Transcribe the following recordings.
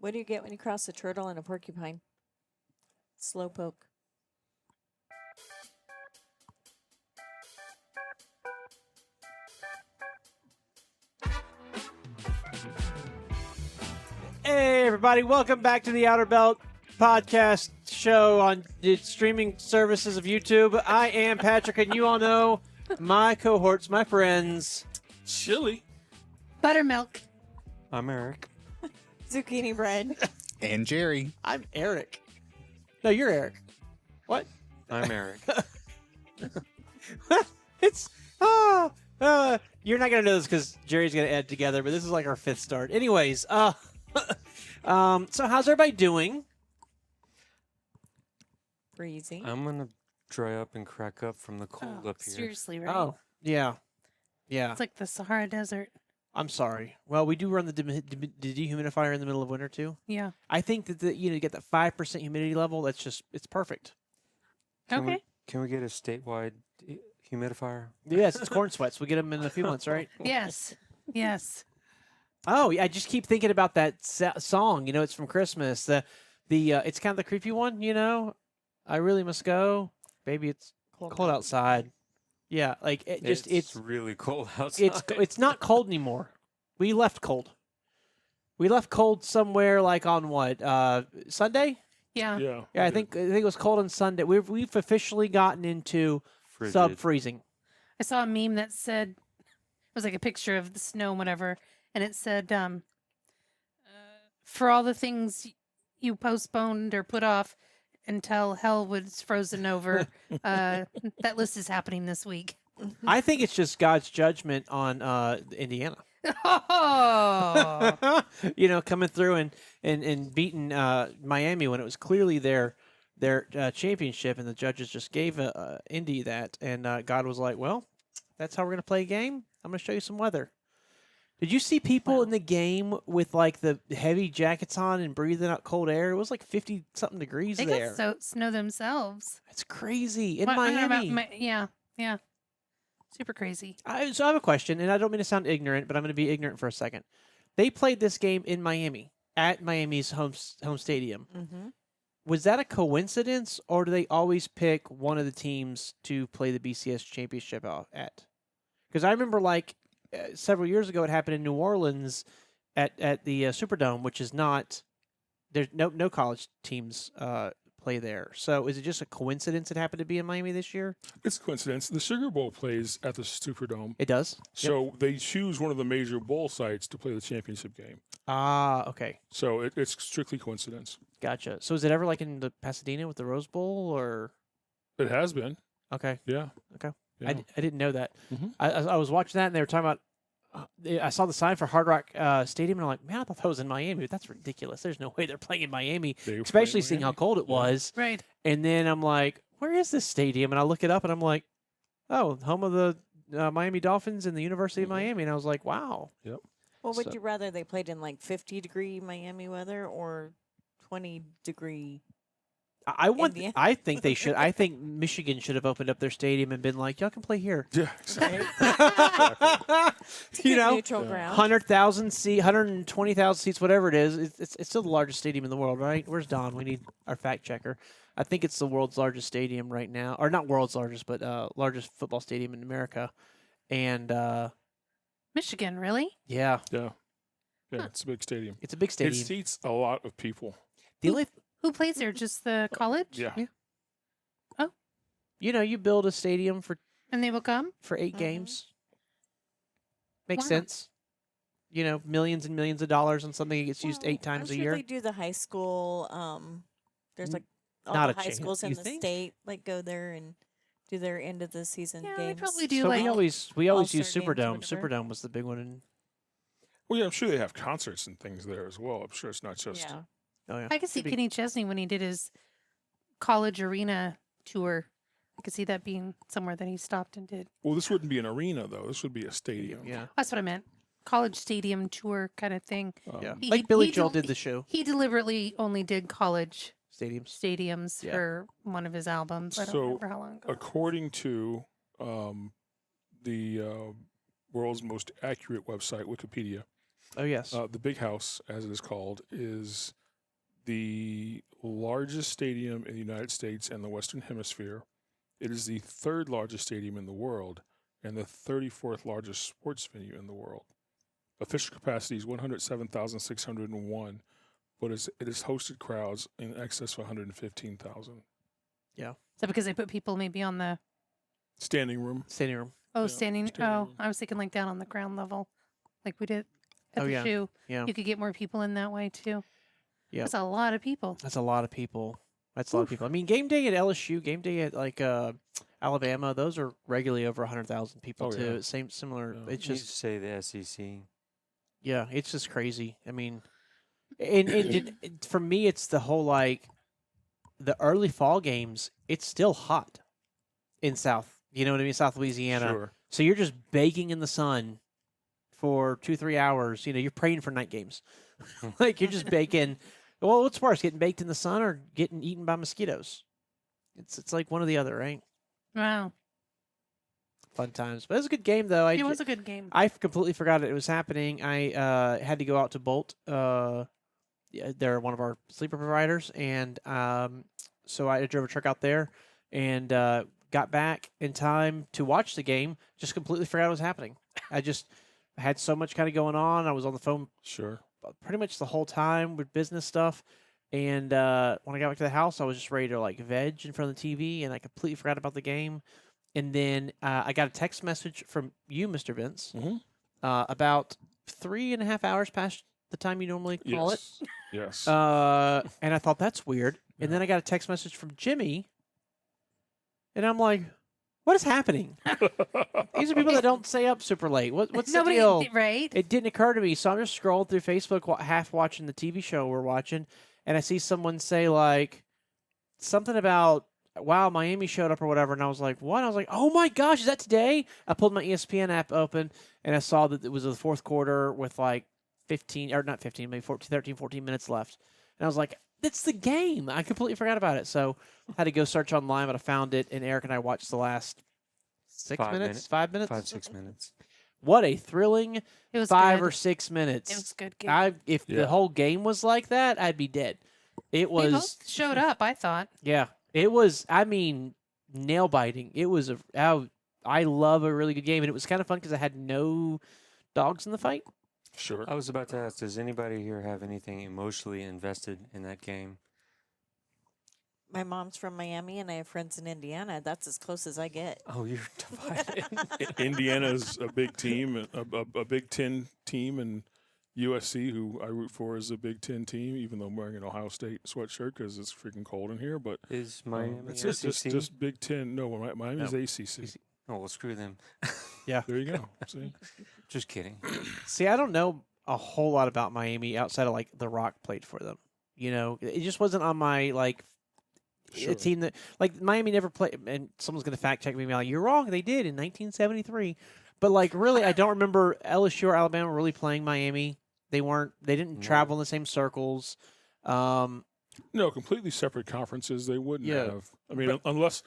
What do you get when you cross a turtle and a porcupine? Slowpoke. Hey, everybody. Welcome back to the Outer Belt podcast show on the streaming services of YouTube. I am Patrick, and you all know my cohorts, my friends. Chili. Buttermilk. I'm Eric. Zucchini bread. And Jerry. I'm Eric. No, you're Eric. What? I'm Eric. It's, you're not going to know this because Jerry's going to add together, but this is like our fifth start. Anyways, so how's everybody doing? Freezing. I'm gonna dry up and crack up from the cold up here. Seriously, right? Oh, yeah. Yeah. It's like the Sahara Desert. I'm sorry. Well, we do run the dehumidifier in the middle of winter too. Yeah. I think that you get that 5% humidity level. That's just it's perfect. Okay. Can we get a statewide humidifier? Yes, it's corn sweats. We get them in a few months, right? Yes. Yes. Oh, yeah. I just keep thinking about that song. You know, it's from Christmas. The it's kind of the creepy one. You know, I really must go. Baby, it's cold outside. Yeah, like it's really cold outside. It's not cold anymore. We left cold. We left cold somewhere like on what Sunday? Yeah. Yeah. Yeah, I think it was cold on Sunday. We've officially gotten into Frigid. sub-freezing. I saw a meme that said, it was like a picture of the snow and whatever, and it said, for all the things you postponed or put off until hell was frozen over, that list is happening this week. I think it's just God's judgment on Indiana. Oh. You know, coming through and beating Miami when it was clearly their championship, and the judges just gave Indy that, and God was like, "Well, that's how we're gonna play a game. I'm gonna show you some weather." Did you see people in the game with like the heavy jackets on and breathing out cold air? It was like 50-something degrees They there. got snow themselves. It's crazy in What- I don't know Miami. about yeah. Yeah. Super crazy. So I have a question, and I don't mean to sound ignorant, but I'm going to be ignorant for a second. They played this game in Miami at Miami's home stadium. Mm-hmm. Was that a coincidence, or do they always pick one of the teams to play the BCS championship at? Because I remember like several years ago, it happened in New Orleans at the Superdome, which is not there's no college teams play there. So is it just a coincidence it happened to be in Miami this year? It's a coincidence. The Sugar Bowl plays at the Superdome. It does. So they choose one of the major bowl sites to play the championship game. Ah, okay. So it's strictly coincidence. Gotcha. So is it ever like in the Pasadena with the Rose Bowl, or? It has been. Okay. Yeah. Okay. Yeah. I didn't know that. Mhm. I was watching that, and they were talking about. I saw the sign for Hard Rock Stadium, and I'm like, man, I thought that was in Miami. That's ridiculous. There's no way they're playing in Miami, They were especially playing seeing how Miami. cold it Yeah. was. Right. And then I'm like, where is this stadium? And I look it up, and I'm like, oh, home of the Miami Dolphins and the University of Mhm. Miami. And I was like, wow. Well, would So- you rather they played in like 50-degree Miami weather or 20-degree? Indiana. I think they should. I think Michigan should have opened up their stadium and been like, y'all can play here. Yeah. Exactly. You know, Neutral Yeah. ground. 100,000 seat, 120,000 seats, whatever it is. It's still the largest stadium in the world, right? Where's Don? We need our fact checker. I think it's the world's largest stadium right now, or not world's largest, but largest football stadium in America. And Michigan, really? yeah, Yeah. Yeah. It's a big stadium. it's a big It stadium. seats a lot of people. The only, Who plays there? Just the college? Yeah. you know, you build a stadium for And they will come? 8 Mhm. games. Makes Wow. sense. You know, millions and millions of dollars on something that gets used Well, 8 times I'm a sure year. They do the high school. There's like all Not the a high chance, schools in you the think? state like go there and do their end of the season Yeah, they games. probably do So like we always use All-Star games or Superdome. whatever. Superdome was the big one. And Well, yeah, I'm sure they have concerts and things there as well. I'm sure it's not just. Yeah. oh yeah, I could see Could be- Kenny Chesney when he did his college arena tour. I could see that being somewhere that he stopped and did. Well, this wouldn't be an arena though. This would be a stadium. yeah, That's what I meant. College stadium tour kind of thing. yeah. Um, Like Billy he Joel del- did the show He deliberately only did college stadiums. stadiums Yeah. for one of his albums. I don't So, remember how long ago. According to the world's most accurate website, Wikipedia, Oh yes. The Big House, as it is called, is the largest stadium in the United States and the Western Hemisphere. It is the third largest stadium in the world and the 34th largest sports venue in the world. Official capacity is 107,601, but it has hosted crowds in excess of 115,000. So because they put people maybe on the Standing room. Standing room. Yeah, standing. standing Oh, room. I was thinking like down on the ground level, like we did at Oh, the yeah. shoe. Yeah. You could get more people in that way too. Yep. That's a lot of people. That's a lot of people. That's a lot of people. I mean, game day at LSU, game day at like Alabama, those are regularly over 100,000 people Oh, too. yeah. Similar. Yeah. It's You just say the SEC. yeah, it's just crazy. I mean, and for me, it's the whole like the early fall games. It's still hot in South. You know what I mean? South Louisiana. Sure. So you're just baking in the sun for 2-3 hours. You know, you're praying for night games. Like you're just baking. Well, what's worse, getting baked in the sun or getting eaten by mosquitoes? It's like one or the other, right? Wow. Fun times. But it was a good game, though. It was a good game. I completely forgot it was happening. I had to go out to Bolt. They're one of our sleeper providers, and so I drove a truck out there and got back in time to watch the game. Just completely forgot it was happening. I had so much kind of going on. I was on the phone Sure. pretty much the whole time with business stuff. And when I got back to the house, I was just ready to like veg in front of the TV, and I completely forgot about the game. And then I got a text message from you, Mr. Vince, Mhm. about 3.5 hours past the time you normally call it. Yes. And I thought that's weird. And Yeah. then I got a text message from Jimmy, and I'm like, "What is happening? These are people that don't stay up super late. What's the deal?" Right? It didn't occur to me, so I'm just scrolling through Facebook, half watching the TV show we're watching, and I see someone say like something about, "Wow, Miami showed up" or whatever, and I was like, "What?" I was like, "Oh my gosh, is that today?" I pulled my ESPN app open, and I saw that it was the fourth quarter with like 15 or not 15, maybe 14 minutes left, and I was like, "It's the game." I completely forgot about it, so I had to go search online, but I found it, and Eric and I watched the last 5 minutes. 6 minutes. What a thrilling It was 5 good. or 6 minutes. It was a good game. If Yeah. the whole game was like that, I'd be dead. It They was, both showed up, I thought. yeah, it was. I mean, nail biting. It was I love a really good game, and it was kind of fun because I had no dogs in the fight. Sure. I was about to ask, does anybody here have anything emotionally invested in that game? My mom's from Miami, and I have friends in Indiana. That's as close as I get. Oh, you're divided. Indiana's a big team, a Big Ten team, and USC, who I root for, is a Big Ten team. Even though I'm wearing an Ohio State sweatshirt because it's freaking cold in here, but Is Miami it's SEC? just Big Ten. No, Miami's No. ACC. Oh, well, screw them. Yeah. There you go. See, Just kidding. See, I don't know a whole lot about Miami outside of like The Rock played for them. You know, it just wasn't on my like sure. a team that like Miami never played. And someone's gonna fact check me and be like, "You're wrong. They did in 1973." But like, really, I don't remember LSU or Alabama really playing Miami. They weren't. They didn't No. travel in the same circles. No, completely separate conferences. They wouldn't Yeah, have. I mean, unless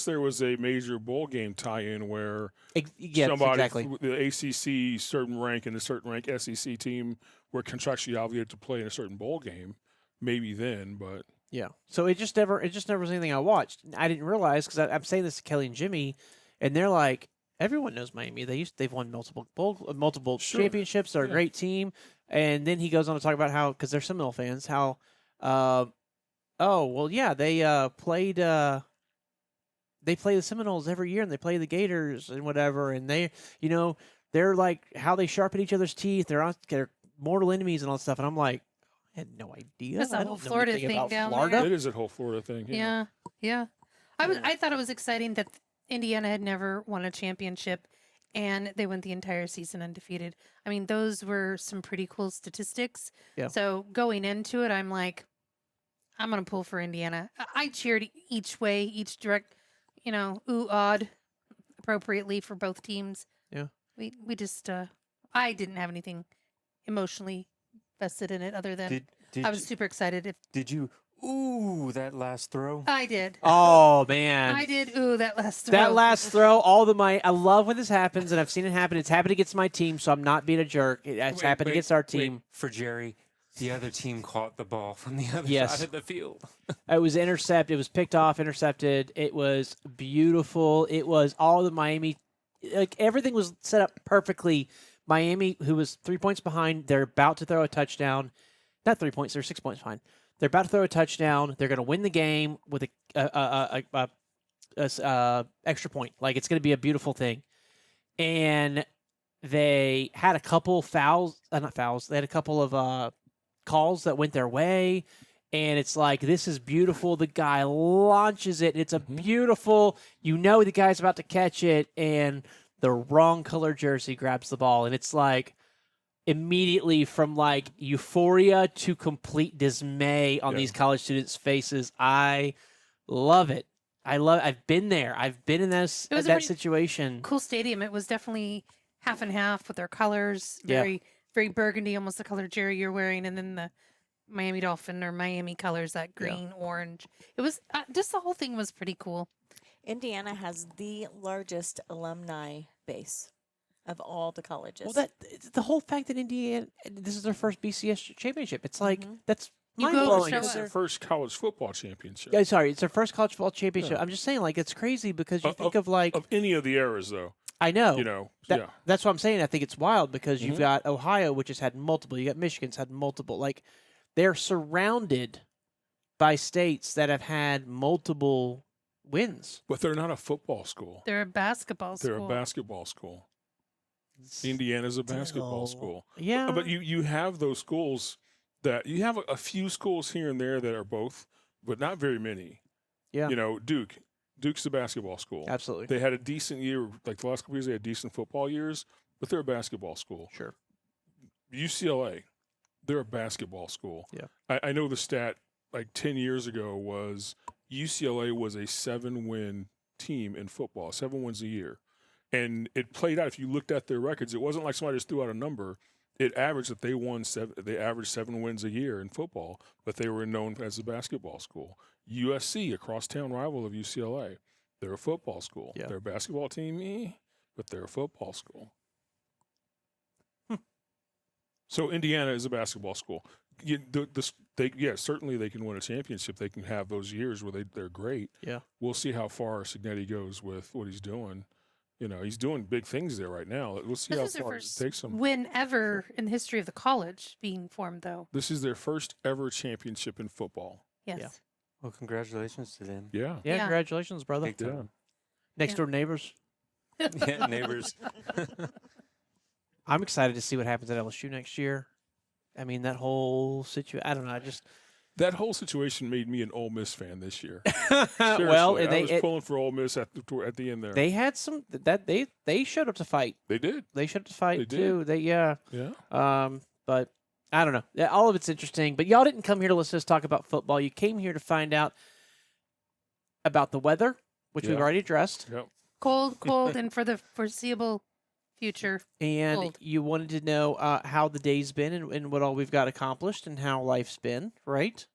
there was a major bowl game tie-in where Yes, somebody, exactly. the ACC certain rank and a certain rank SEC team were contractually obligated to play in a certain bowl game, maybe then. But Yeah. So it just never was anything I watched. I didn't realize because I'm saying this to Kelly and Jimmy, and they're like, everyone knows Miami. They've won multiple Sure. championships. They're a Yeah. great team. And then he goes on to talk about how, because they're Seminole fans, how, oh well, yeah, they play the Seminoles every year, and they play the Gators and whatever, and they're like how they sharpen each other's teeth. They're mortal enemies and all that stuff. And I'm like, I had no idea. That's a I whole don't know Florida anything thing about down Florida. there. it is a whole Florida thing. Yeah. Yeah. I thought it was exciting that Indiana had never won a championship and they went the entire season undefeated. I mean, those were some pretty cool statistics. Yeah. So going into it, I'm like, I'm going to pull for Indiana. I cheered each way, each direct, odd appropriately for both teams. Yeah. We just, I didn't have anything emotionally vested in it other than Did I was super excited. did you Ooh, that last throw. I did. Oh man. I did. Ooh, that last throw. That last throw, I love when this happens, and I've seen it happen. It's happened against my team, so I'm not being a jerk. It's happened against our team. For Jerry, the other team caught the ball from the other Yes. side of the field. It was intercepted. It was picked off, intercepted. It was beautiful. It was all the Miami, like everything was set up perfectly. Miami, who was 3 points behind, they're about to throw a touchdown. Not 3 points, they're 6 points behind. They're about to throw a touchdown. They're going to win the game with a extra point. Like, it's going to be a beautiful thing. And they had a couple fouls, not fouls. They had a couple of calls that went their way. And it's like, this is beautiful. The guy launches it. It's a beautiful, the guy's about to catch it. And the wrong color jersey grabs the ball. And it's like, immediately from like euphoria to complete dismay on these college students' faces. I love it. I've been there. I've been in that situation. Cool stadium. It was definitely half and half with their colors. Very, very burgundy, almost the color Jerry you're wearing, and then the Miami Dolphin or Miami colors, that green, orange. It was just the whole thing was pretty cool. Indiana has the largest alumni base of all the colleges. Well, the whole fact that Indiana, this is their first BCS championship. It's like that's You mind go blowing. show It's us. their first college football championship. Yeah, sorry, it's their first college football championship. I'm just saying, like, it's crazy because you think of like Of any of the eras, though, I know, that's what I'm saying. I think it's wild because you've got Ohio, which has had multiple. You got Michigan's had multiple. Like, they're surrounded by states that have had multiple wins. But they're not a football school. They're a basketball school. They're a basketball school. Indiana's a basketball Still. school. Yeah, But you have those schools that you have a few schools here and there that are both, but not very many. Yeah. Duke's a basketball school. absolutely. They had a decent year, like the last couple years, they had decent football years, but they're a basketball school. Sure. UCLA, they're a basketball school. Yeah. I know the stat like 10 years ago was UCLA was a 7-win team in football, 7 wins a year. And it played out. If you looked at their records, it wasn't like somebody just threw out a number. It averaged that they averaged 7 wins a year in football, but they were known as a basketball school. USC, a crosstown rival of UCLA, they're a football school. Yeah. They're a basketball team, but they're a football school. So Indiana is a basketball school. Certainly they can win a championship. They can have those years where they're great. Yeah. We'll see how far Signetti goes with what he's doing. He's doing big things there right now. We'll see This how was their far it first takes them. win ever in the history of the college being formed, though. This is their first ever championship in football. Yes. Yeah. Well, congratulations to them. Yeah. Yeah, Yeah. congratulations, brother. Big time. Next door neighbors. Yeah, neighbors. I'm excited to see what happens at LSU next year. I mean, that whole situation. I don't know. That whole situation made me an Ole Miss fan this year. Well, Seriously, and I was pulling for Ole Miss at the end there. they had some that they showed up to fight. They did. They showed up to fight They did. too. Yeah. But I don't know. Yeah, all of it's interesting. But y'all didn't come here to listen to us talk about football. You came here to find out about the weather, which we've Yeah. already addressed, Yep. Cold, and for the foreseeable future. and Cold. you wanted to know how the day's been and what all we've got accomplished and how life's been. Right?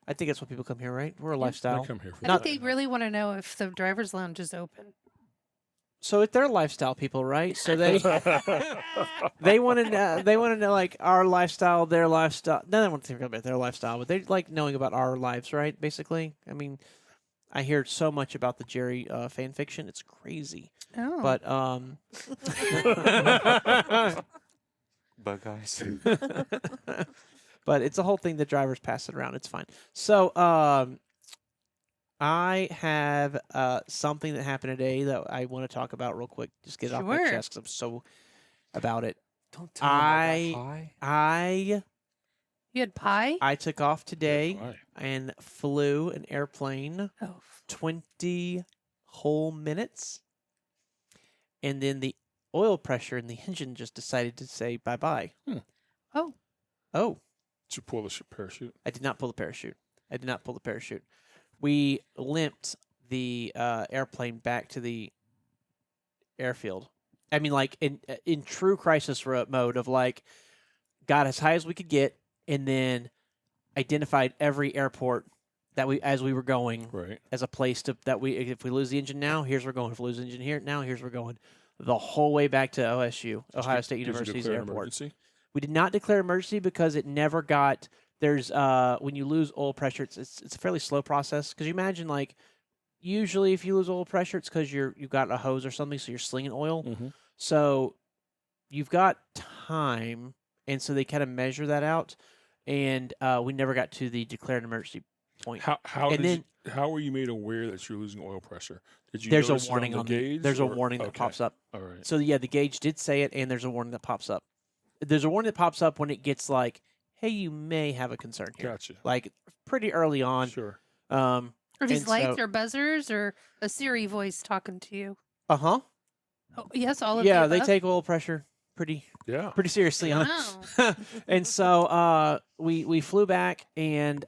I think that's what people come here. Right? We're a I lifestyle. come here for I that. think they really want to know if the driver's lounge is open. So if they're lifestyle people, right? So they they want to know like our lifestyle, their lifestyle. No, they want to think about their lifestyle, but they like knowing about our lives, right? Basically, I mean, I hear so much about the Jerry fan fiction; it's crazy. Oh. But Bug eyes. but it's a whole thing. The drivers pass it around. It's fine. So I have something that happened today that I want to talk about real quick. Just get it off my Sure. chest because I'm so about it. Don't tell me I- about that pie. You had pie? I took off today Why? and flew an airplane Oh. 20 whole minutes. And then the oil pressure in the engine just decided to say bye-bye. Oh. Oh, Did you pull the parachute? I did not pull the parachute. We limped the airplane back to the airfield. I mean, like in true crisis mode of like, got as high as we could get, and then identified every airport that as we were going Right. as a place to if we lose the engine now, here's where we're going. If we lose the engine here now, here's where we're going. The whole way back to OSU, Ohio State Did you University's declare an airport. emergency? We did not declare emergency because it never got. There's when you lose oil pressure, it's a fairly slow process. Because you imagine like usually if you lose oil pressure, it's because you've got a hose or something, so you're slinging oil. Mm-hmm. So you've got time, and so they kind of measure that out. And we never got to the declared emergency point. How were you made aware that you're losing oil pressure? Did you There's a notice it warning on the gauge? there's a or- warning that okay. pops up. All right. So yeah, the gauge did say it, and there's a warning that pops up. There's a warning that pops up when it gets like, hey, you may have a concern here. Gotcha. Like pretty early on. Sure. Are these and lights so- or buzzers or a Siri voice talking to you? Uh-huh. Oh, yes, all of Yeah, the they above? take oil pressure pretty Yeah. seriously on Wow. and so we flew back and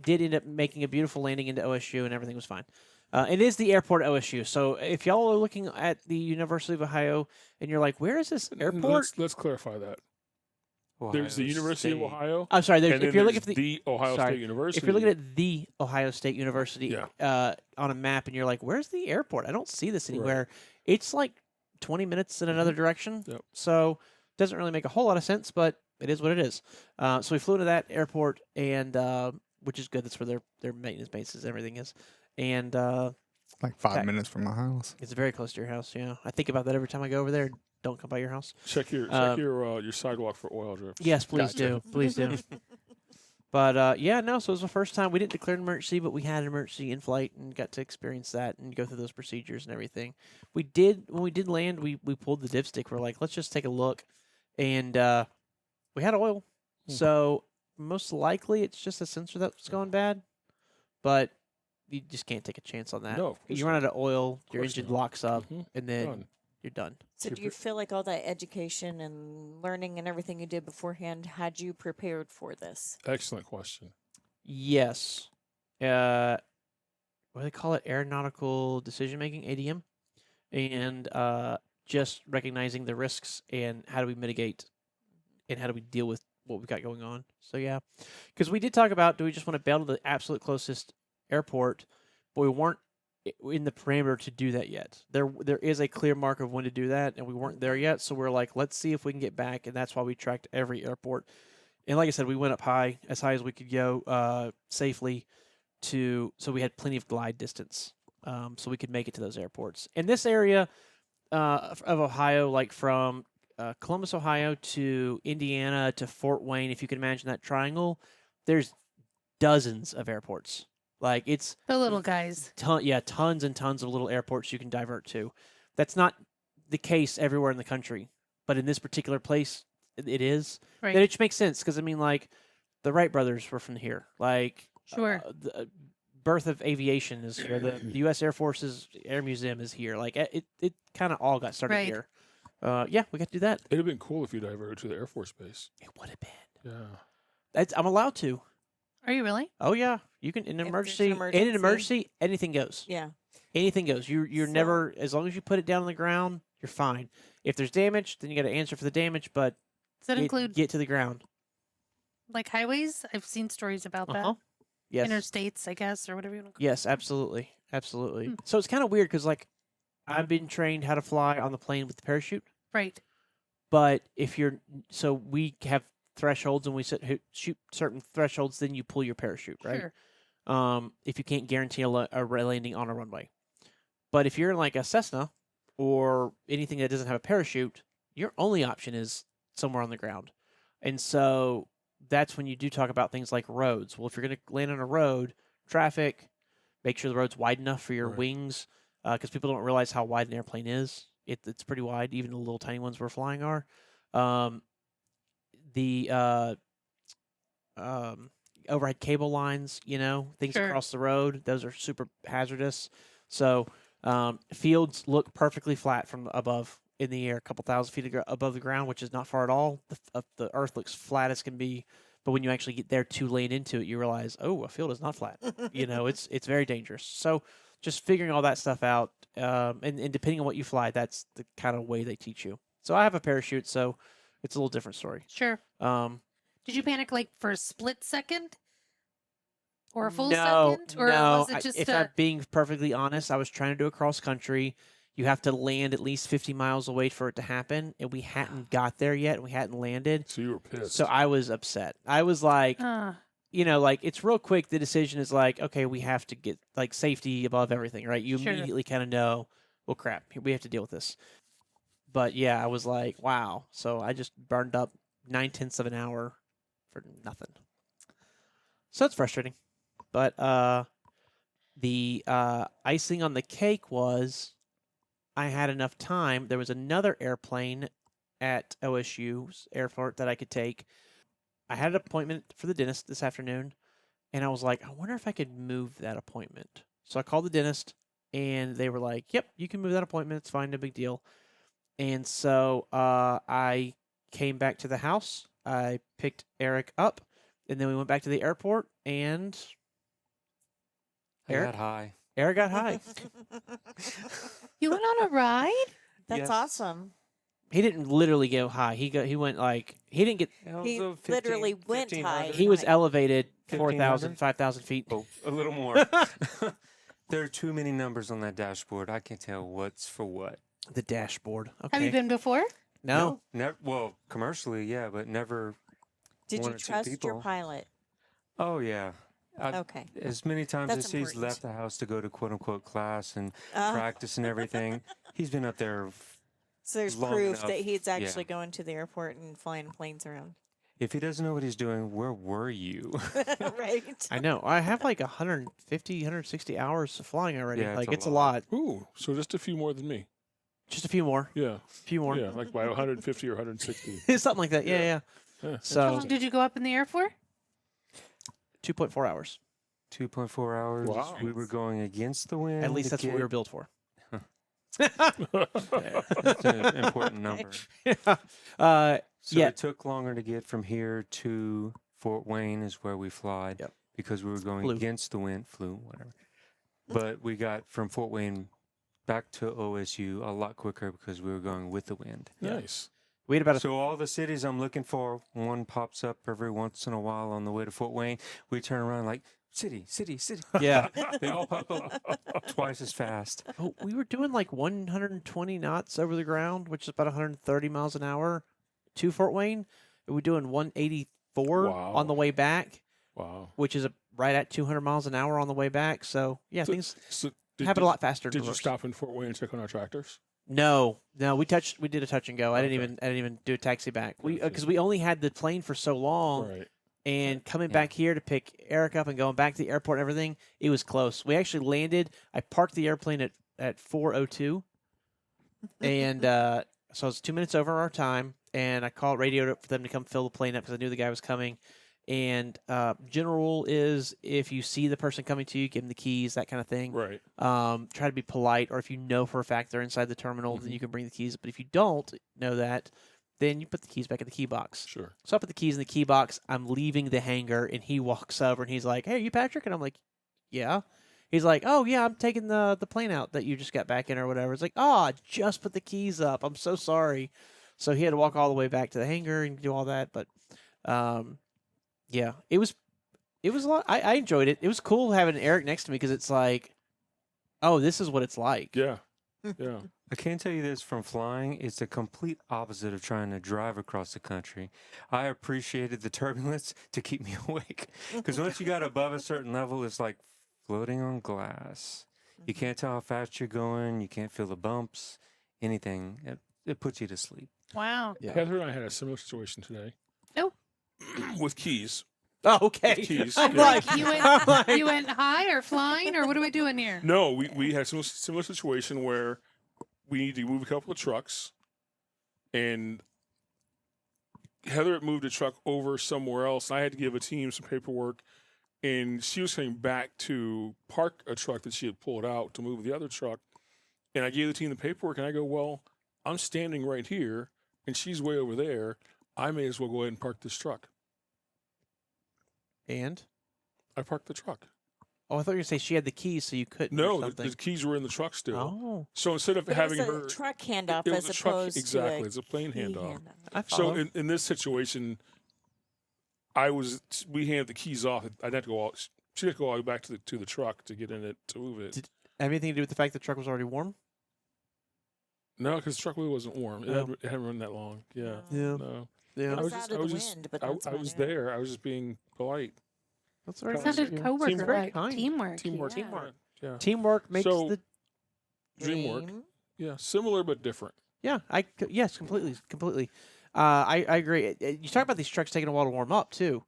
did end up making a beautiful landing into OSU, and everything was fine. It is the airport at OSU. So if y'all are looking at the University of Ohio and you're like, where is this airport? Let's clarify that. Ohio There's the University of State. Ohio. I'm sorry. And If then you're looking there's at the Ohio sorry, State University. if you're looking at the Ohio State University Yeah. on a map and you're like, where's the airport? I don't see this Right. anywhere. It's like 20 minutes in another direction. Yep. So doesn't really make a whole lot of sense, but it is what it is. So we flew to that airport, and which is good. That's where their maintenance bases and everything is. And Like 5 Okay. minutes from my house. it's very close to your house. Yeah. I think about that every time I go over there. Don't come by your house. check your sidewalk for oil drips. Yes, please Gotcha. do. Please do. But yeah, no. So it was the first time we didn't declare an emergency, but we had an emergency in flight and got to experience that and go through those procedures and everything. We did when we did land. We pulled the dipstick. We're like, let's just take a look, and we had oil. So most likely it's just a sensor that's going bad, but you just can't take a chance on that. No, of course You run not. out of oil, your course engine not. locks up, Mhm. and then Done. you're done. So do you feel like all that education and learning and everything you did beforehand had you prepared for this? Excellent question. Yes. What do they call it? Aeronautical decision making, ADM. And just recognizing the risks and how do we mitigate and how do we deal with what we've got going on. So, yeah. Because we did talk about do we just want to bail to the absolute closest airport, but we weren't in the parameter to do that yet. There is a clear mark of when to do that, and we weren't there yet. So we're like, let's see if we can get back, and that's why we tracked every airport. And like I said, we went up as high as we could go safely so we had plenty of glide distance, so we could make it to those airports. In this area of Ohio, like from Columbus, Ohio to Indiana to Fort Wayne, if you can imagine that triangle, there's dozens of airports. Like it's The little guys. tons and tons of little airports you can divert to. That's not the case everywhere in the country, but in this particular place, it is. Right. And it makes sense because I mean, like the Wright brothers were from here. Like Sure. the birth of aviation is here. The U.S. Air Force's Air Museum is here. Like it kind of all got started Right. here. Yeah, we got to do that. It'd have been cool if you diverted to the Air Force Base. It would have been. Yeah. I'm allowed to. Are you really? Oh yeah, you can in an If there's emergency. an In an emergency. emergency, anything goes. Yeah. Anything goes. You're So- never, as long as you put it down on the ground, you're fine. If there's damage, then you got to answer for the damage, but Does that include get to the ground. like highways? I've seen stories about that. Uh-huh. Yes. Interstates, I guess, or whatever you want to call Yes, absolutely. Absolutely. Hmm. So it's kind of weird because, like, I've been trained how to fly on the plane with the parachute, it. Right. but so we have thresholds and we shoot certain thresholds, then you pull your parachute, right? Sure. If you can't guarantee a landing on a runway. But if you're in like a Cessna or anything that doesn't have a parachute, your only option is somewhere on the ground. And so that's when you do talk about things like roads. Well, if you're going to land on a road, traffic, make sure the road's wide enough for your Right. wings, because people don't realize how wide an airplane is. It's pretty wide. Even the little tiny ones we're flying are. The overhead cable lines, things Sure. across the road, those are super hazardous. So fields look perfectly flat from above in the air, a couple thousand feet above the ground, which is not far at all. The earth looks flat as can be, but when you actually get there to land into it, you realize, oh, a field is not flat. It's very dangerous. So just figuring all that stuff out, and depending on what you fly, that's the kind of way they teach you. So I have a parachute, so it's a little different story. Sure. Um, Did you panic like for a split second? or a full No, second, or no. was it just if a? I'm being perfectly honest, I was trying to do a cross country. You have to land at least 50 miles away for it to happen, and we hadn't got there yet, and we hadn't landed. So you were pissed. So I was upset. I was like, like it's real quick. The decision is like, okay, we have to get like safety above everything, right? You Sure. immediately kind of know, well, crap, we have to deal with this. But yeah, I was like, wow. So I just burned up 9/10 of an hour for nothing. So it's frustrating. But the icing on the cake was I had enough time. There was another airplane at OSU's airport that I could take. I had an appointment for the dentist this afternoon, and I was like, I wonder if I could move that appointment. So I called the dentist, and they were like, yep, you can move that appointment. It's fine, no big deal. And so I came back to the house. I picked Eric up, and then we went back to the airport, and I Eric? got high. Eric got high. You went on a ride? That's Yes. awesome. He didn't literally go high. He went like he didn't get. It was He a literally went 1500. high. He was Right. elevated 1500? 5,000 feet. Oh, a little more. There are too many numbers on that dashboard. I can't tell what's for what. The dashboard. Okay. Have you been before? No. Never. Well, commercially, yeah, but never. Did one you or two trust your people. pilot? Oh yeah. Okay. As many times That's as he's important. left the house to go to quote unquote class and Uh, practice and everything, he's been up there. so there's long proof enough, that he's actually yeah. going to the airport and flying planes around. If he doesn't know what he's doing, where were you? Right. I know. I have like 150, 160 hours of flying already. Yeah, it's like a it's a lot. lot. Ooh, so just a few more than me. Just a few more. Yeah. A few more. Yeah, like by 150 or 160. Something like that. Yeah, Yeah. yeah. Yeah, How So long did you go up in the air for? 2.4 hours. 2.4 hours. Wow. We were going against the wind. At least to that's what we get- were built for. That's an important number. uh, So Yeah. it took longer to get from here to Fort Wayne is where we flied. Yep. Because we were going Flew. against the wind, whatever. But we got from Fort Wayne back to OSU a lot quicker because we were going with the wind. Nice. we had about a So all the cities I'm looking for, one pops up every once in a while on the way to Fort Wayne. We turn around like, city. yeah. They all pop up twice as fast. Oh, we were doing like 120 knots over the ground, which is about 130 miles an hour to Fort Wayne. We were doing 184 Wow. on the way back, Wow. which is right at 200 miles an hour on the way back. So yeah, So- things So happen a lot faster. in Did you reverse. stop in Fort Wayne and check on our tractors? No, we did a touch and go. I Okay. didn't even do a taxi back. We Okay. because we only had the plane for so long, Right. and coming Yeah. back here to pick Eric up and going back to the airport and everything, it was close. We actually landed. I parked the airplane at 4:02, and so it's 2 minutes over our time. And I radioed up for them to come fill the plane up because I knew the guy was coming. And general rule is if you see the person coming to you, give them the keys, that kind of thing. Right. Try to be polite, or if you know for a fact they're inside the terminal, then you can bring the keys. But if you don't know that, then you put the keys back in the key box. Sure. So I put the keys in the key box. I'm leaving the hangar, and he walks over and he's like, "Hey, are you Patrick?" And I'm like, "Yeah." He's like, "Oh yeah, I'm taking the plane out that you just got back in or whatever." It's like, "Oh, I just put the keys up. I'm so sorry." So he had to walk all the way back to the hangar and do all that. But yeah, it was a lot. I enjoyed it. It was cool having Eric next to me because it's like, oh, this is what it's like. Yeah. Yeah. I can tell you this from flying, it's the complete opposite of trying to drive across the country. I appreciated the turbulence to keep me awake. Because once you got above a certain level, it's like floating on glass. You can't tell how fast you're going. You can't feel the bumps, anything. It puts you to sleep. Wow. Yeah. Heather and I had a similar situation today. Oh. With keys. Oh, okay. Keys, I'm yeah. like, You I'm like- went, you went high or flying, or what are we doing here? No, we had a similar situation where we need to move a couple of trucks, and Heather had moved a truck over somewhere else. And I had to give a team some paperwork, and she was coming back to park a truck that she had pulled out to move the other truck. And I gave the team the paperwork, and I go, "Well, I'm standing right here, and she's way over there. I may as well go ahead and park this truck." And I parked the truck. oh, I thought you were going to say she had the keys, so you couldn't. or No, something. the keys were in the truck still. Oh, So instead of But having it was her, a truck handoff it was as a truck, opposed exactly. to It's a plane key handoff. I So follow. in this situation, we handed the keys off. I'd have to go out, She had to go all the way back to the truck to get in it to move it. Did- Anything to do with the fact the truck was already warm? No, because the truck really wasn't warm. It, Oh. hadn't run that long. Yeah. Yeah. No. Yeah. It I was was out of the wind, but that's I about was it. there. I was just being polite. That's very It nice. Sounded of you. coworker Teamwork. like Kind. teamwork. Teamwork. Yeah. Teamwork. Yeah. Teamwork makes So- the. Dreamwork. Dream. Yeah. Similar but different. Yeah, yes, completely. I agree. You talk about these trucks taking a while to warm up too.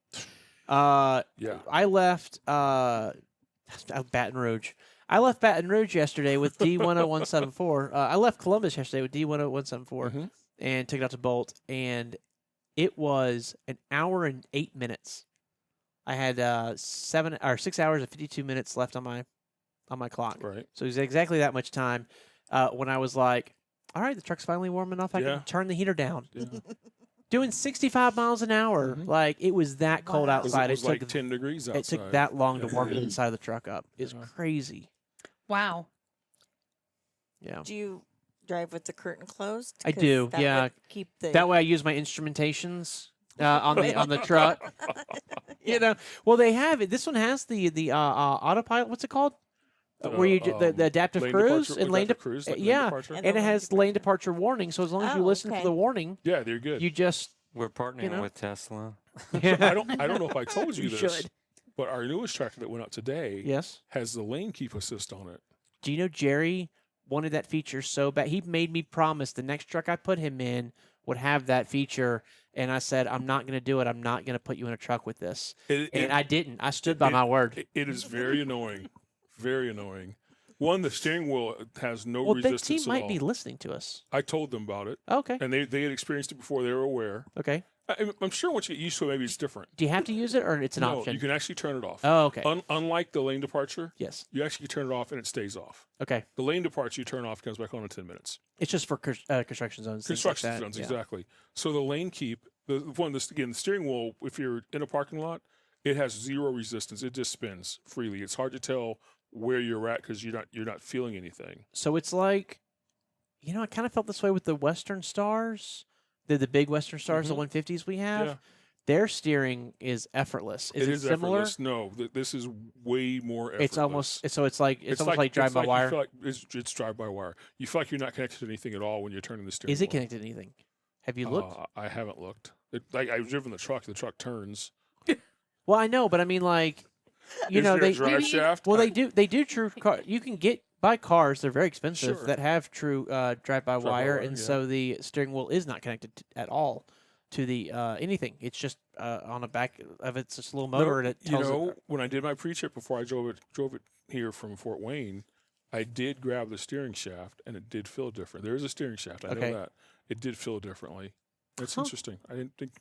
Yeah. I left Baton Rouge. I left Baton Rouge yesterday with D10174. I left Columbus yesterday with D10174 Mhm. and took it out to Bolt, and it was an hour and 8 minutes. I had 6 hours and 52 minutes left on my clock. Right. So it was exactly that much time when I was like, all right, the truck's finally warm enough. I Yeah. can turn the heater down. Yeah. Doing 65 miles an hour. Mhm. Like, it was that cold Wow. outside. It was like took 10 degrees outside. it took that long to Yeah. warm the inside of the truck up. It's Yeah. crazy. Wow. Yeah. Do you drive with the curtain closed? I 'Cause do, that yeah. would keep the That way I use my instrumentations on the truck. You know, well, they have it. This one has the autopilot. What's it called? Where you the adaptive lane cruise departure- and lane adaptive cruise, like lane yeah, departure. And and the it lane has lane departure warning. So as long as you Oh, listen for okay. the warning, Yeah, they're good. you just We're partnering know? with Tesla. I don't know if I told you You this, should. but our newest tractor that went out today Yes. has the lane keep assist on it. Do you know Jerry wanted that feature so bad? He made me promise the next truck I put him in would have that feature, and I said I'm not going to do it. I'm not going to put you in a truck with this, and I didn't. I stood by my word. It is very annoying. Very annoying. One, the steering wheel has no Well, the resistance team at might all. be listening to us. I told them about it, Okay. and they had experienced it before. They were aware. Okay. I'm sure once you get used to it, maybe it's different. Do you have to use it, or it's an No, option? you can actually turn it off. Oh, okay. Unlike the lane departure, Yes. you actually turn it off and it stays off. Okay. The lane departure you turn off comes back on in 10 minutes. It's just for construction zones. things like Construction that. zones, Yeah. exactly. So the lane keep, the steering wheel, if you're in a parking lot, it has zero resistance. It just spins freely. It's hard to tell where you're at because you're not feeling anything. So it's like, I kind of felt this way with the Western Stars, the big Western Stars, the 150s we have. Yeah. Their steering is effortless. Is it is similar? effortless. No, this is way more effortless. It's almost it's almost like drive by you wire. feel like it's drive by wire. You feel like you're not connected to anything at all when you're turning the steering Is it wheel. connected to anything? Have you looked? I haven't looked. I've driven the truck. The truck turns. Well, I know, but I mean, like, Is there they a drive shaft? well they do true car. You can buy cars. They're very expensive Sure. that have true drive by wire, and yeah. so the steering wheel is not connected at all to the anything. It's just on the back of it's just a little motor, and it tells it. When I did my pre-trip before I drove it here from Fort Wayne, I did grab the steering shaft, and it did feel different. There is a steering shaft. I Okay. know that. It did feel differently. It's Huh. interesting. I didn't think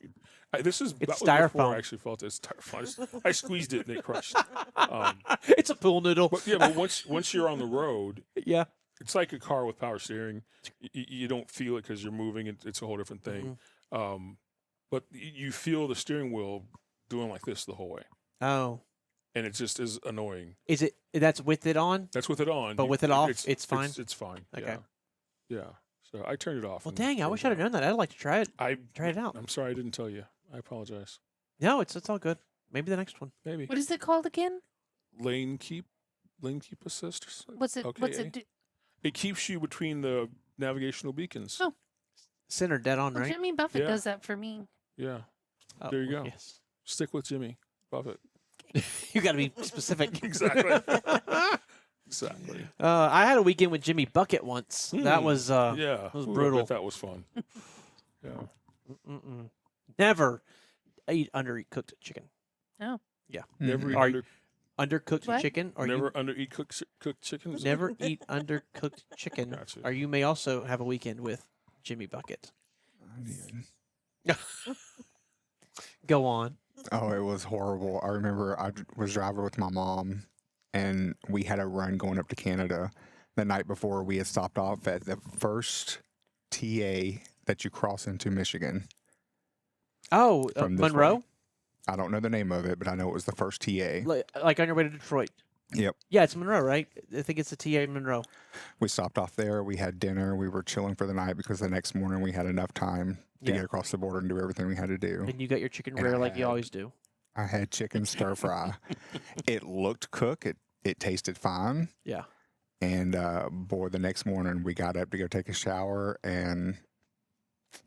this is It's that was before styrofoam. I actually felt it. It's styrofoam. I squeezed it and it crushed. It's a pool noodle. But once you're on the road, Yeah. it's like a car with power steering. You don't feel it because you're moving. It's a whole different thing. Mm-hmm. But you feel the steering wheel doing like this the whole way, Oh, and it just is annoying. is it? That's with it on. That's with it on. But with it off, it's fine? It's fine. Okay. Yeah. So I turned it off. Well, and dang! I drove wish I'd have it known that. I'd like to try it. out. Try it out. I'm sorry I didn't tell you. I apologize. No, it's all good. Maybe the next one. Maybe What is it called again? lane keep assist. Or something? What's it? What's Okay. it? Do? It keeps you between the navigational beacons. Oh. Center dead on, Well, right? Jimmy Buffett Yeah. does that for me. Yeah. Oh, there you go. Yes. Stick with Jimmy Buffett. You got to be specific. Exactly. Exactly. I had a weekend with Jimmy Bucket once. That was Yeah. was Ooh, I brutal. bet that was fun. Yeah. Never eat undercooked chicken. Oh, Never eat Are under, Undercooked What? chicken, or never under eat cooked chickens. never eat undercooked chicken, Gotcha. or you may also have a weekend with Jimmy Bucket. Go on. Oh, it was horrible. I remember was driving with my mom, and we had a run going up to Canada. The night before, we had stopped off at the first TA that you cross into Michigan. Oh, From this Monroe, way. I don't know the name of it, but I know it was the first TA. like on your way to Detroit. Yep. Yeah, it's Monroe, right? I think it's the TA Monroe. We stopped off there. We had dinner. We were chilling for the night because the next morning we had enough time to Yeah. get across the border and do everything we had to do. And you got your chicken And rare I like you had- always do. I had chicken stir fry. It looked cooked. It tasted fine. Yeah. And boy, the next morning we got up to go take a shower, and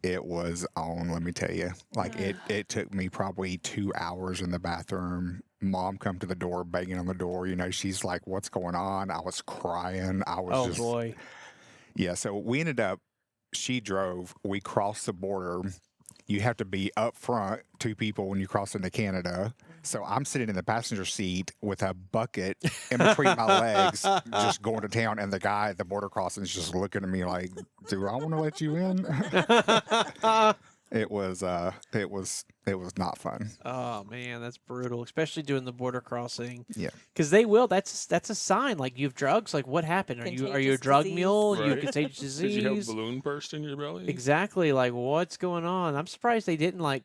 it was on. Let me tell you, like it took me probably 2 hours in the bathroom. Mom come to the door, banging on the door. You know, she's like, "What's going on?" I was crying. I was Oh just, boy. yeah. So we ended up. She drove. We crossed the border. You have to be up front, 2 people when you cross into Canada. So I'm sitting in the passenger seat with a bucket in between my legs, just going to town. And the guy at the border crossing is just looking at me like, "Do I want to let you in?" It was not fun. Oh man, that's brutal, especially doing the border crossing. Yeah. Because they will. That's a sign. Like you have drugs. Like what happened? Are you a Contagious drug disease. mule? You have Right. contagious Did you have a disease? balloon burst in your belly? Exactly. Like what's going on? I'm surprised they didn't like.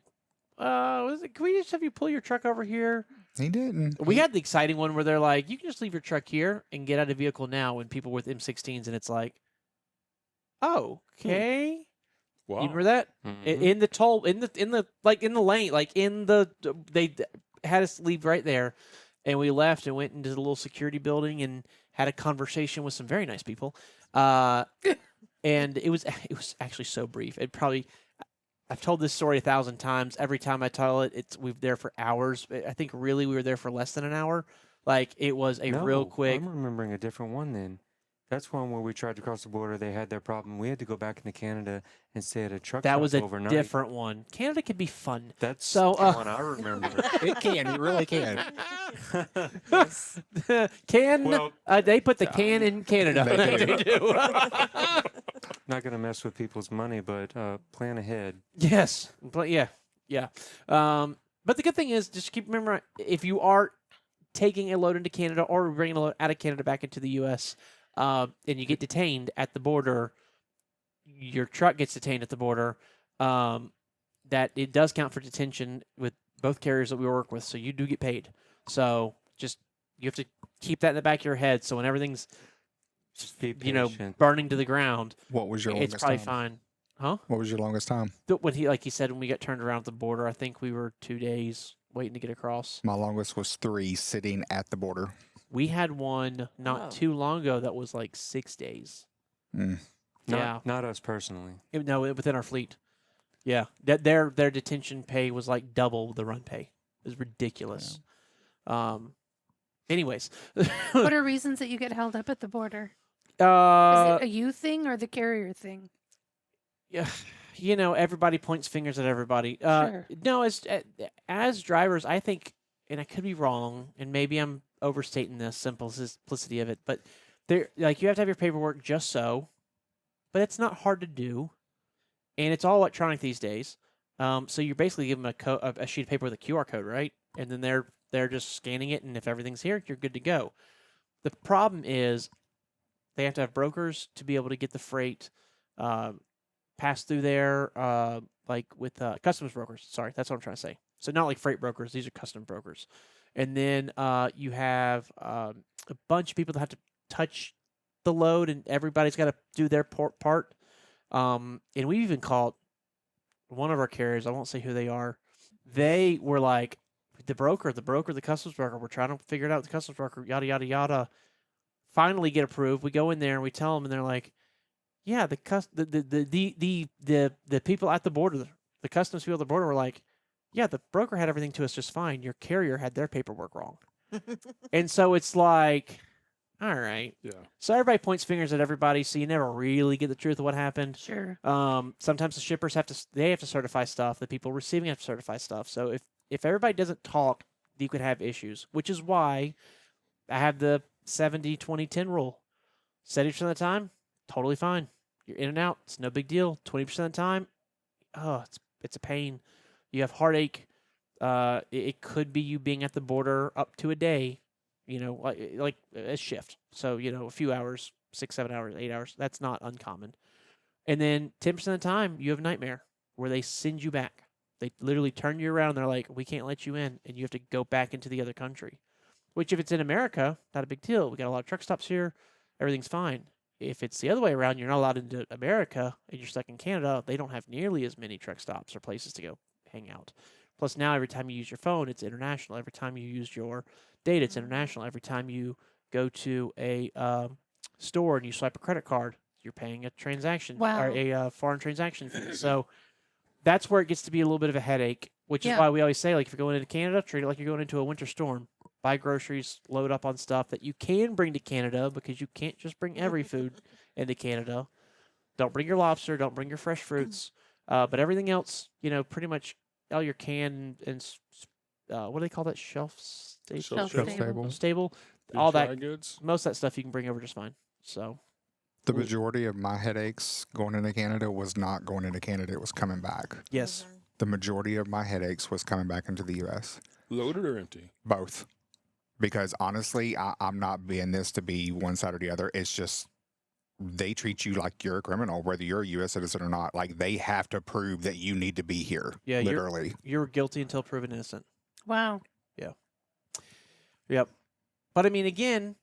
Can we just have you pull your truck over here? He didn't. We had the exciting one where they're like, you can just leave your truck here and get out of vehicle now. When people with M16s, and it's like, oh, okay. Wow. You remember that? Mhm. In the toll, in the lane, like in the they had us leave right there, and we left and went into the little security building and had a conversation with some very nice people. And it was actually so brief. I've told this story 1,000 times. Every time I tell it, we've there for hours. I think really we were there for less than an hour. Like it was a real No, quick. I'm remembering a different one then. That's one where we tried to cross the border. They had their problem. We had to go back into Canada and stay at a truck That stop was a overnight. different one. Canada can be fun. That's So, the one I remember. It can. It really can. Well, They put the can in Canada. They do. They do. not going to mess with people's money, but plan ahead. Yes. Yeah. But the good thing is, just keep remembering, if you are taking a load into Canada or bringing a load out of Canada back into the U.S., and you get detained at the border, your truck gets detained at the border, that it does count for detention with both carriers that we work with, so you do get paid. So just you have to keep that in the back of your head. So when everything's Just be patient. burning to the ground, What was your it's longest probably time? fine. Huh? What was your longest time? When he said when we got turned around at the border, I think we were 2 days waiting to get across. My longest was 3, sitting at the border. We had one not Oh. too long ago that was like 6 days. Mm. Not us personally. Within our fleet. Yeah, their detention pay was like double the run pay. It was ridiculous. Anyways, What are reasons that you get held up at the border? Is uh, it a you thing or the carrier thing? yeah, everybody points fingers at everybody. Sure. No, as drivers, I think, and I could be wrong, and maybe I'm overstating the simplicity of it, but you have to have your paperwork just so, but it's not hard to do, and it's all electronic these days. So you're basically giving them a sheet of paper with a QR code, right? And then they're just scanning it, and if everything's here, you're good to go. The problem is they have to have brokers to be able to get the freight pass through there, like with customs brokers. Sorry, that's what I'm trying to say. So not like freight brokers; these are custom brokers. And then you have a bunch of people that have to touch the load, and everybody's got to do their part. And we even called one of our carriers. I won't say who they are. They were like, the customs broker. We're trying to figure it out with the customs broker. Yada yada yada. Finally get approved. We go in there and we tell them, and they're like, yeah, the people at the border, the customs people at the border were like, yeah, the broker had everything to us just fine. Your carrier had their paperwork wrong. And so it's like, all right. Yeah. So everybody points fingers at everybody, so you never really get the truth of what happened. Sure. Sometimes the shippers have to certify stuff. The people receiving have to certify stuff. So if everybody doesn't talk, you could have issues, which is why I have the 70-20-10 rule. 70% of the time, totally fine. You're in and out. It's no big deal. 20% of the time, it's a pain. You have heartache. It could be you being at the border up to a day, like a shift. So, a few hours, 6, 7 hours, 8 hours. That's not uncommon. And then 10% of the time, you have a nightmare where they send you back. They literally turn you around. And they're like, we can't let you in. And you have to go back into the other country. Which, if it's in America, not a big deal. We got a lot of truck stops here. Everything's fine. If it's the other way around, you're not allowed into America and you're stuck in Canada, they don't have nearly as many truck stops or places to go hang out. Plus now every time you use your phone, it's international. Every time you use your data, it's international. Every time you go to a store and you swipe a credit card, you're paying a transaction Wow. or a foreign transaction fee. So that's where it gets to be a little bit of a headache, which is Yeah. why we always say, like, if you're going into Canada, treat it like you're going into a winter storm. Buy groceries, load up on stuff that you can bring to Canada because you can't just bring every food into Canada. Don't bring your lobster. Don't bring your fresh fruits. But everything else, pretty much all your can and what do they call that? Shelf stable. Shelf Shelf stable. stable. All Dry that. goods. Most of that stuff you can bring over just fine. So The majority of my headaches going into Canada was not going into Canada. It was coming back. yes, The majority of my headaches was coming back into the U.S. Loaded or empty? Both. Because honestly, I'm not being this to be one side or the other. It's just they treat you like you're a criminal, whether you're a U.S. citizen or not. Like they have to prove that you need to be here. Yeah, literally. you're guilty until proven innocent. Wow. Yep. But I mean, again,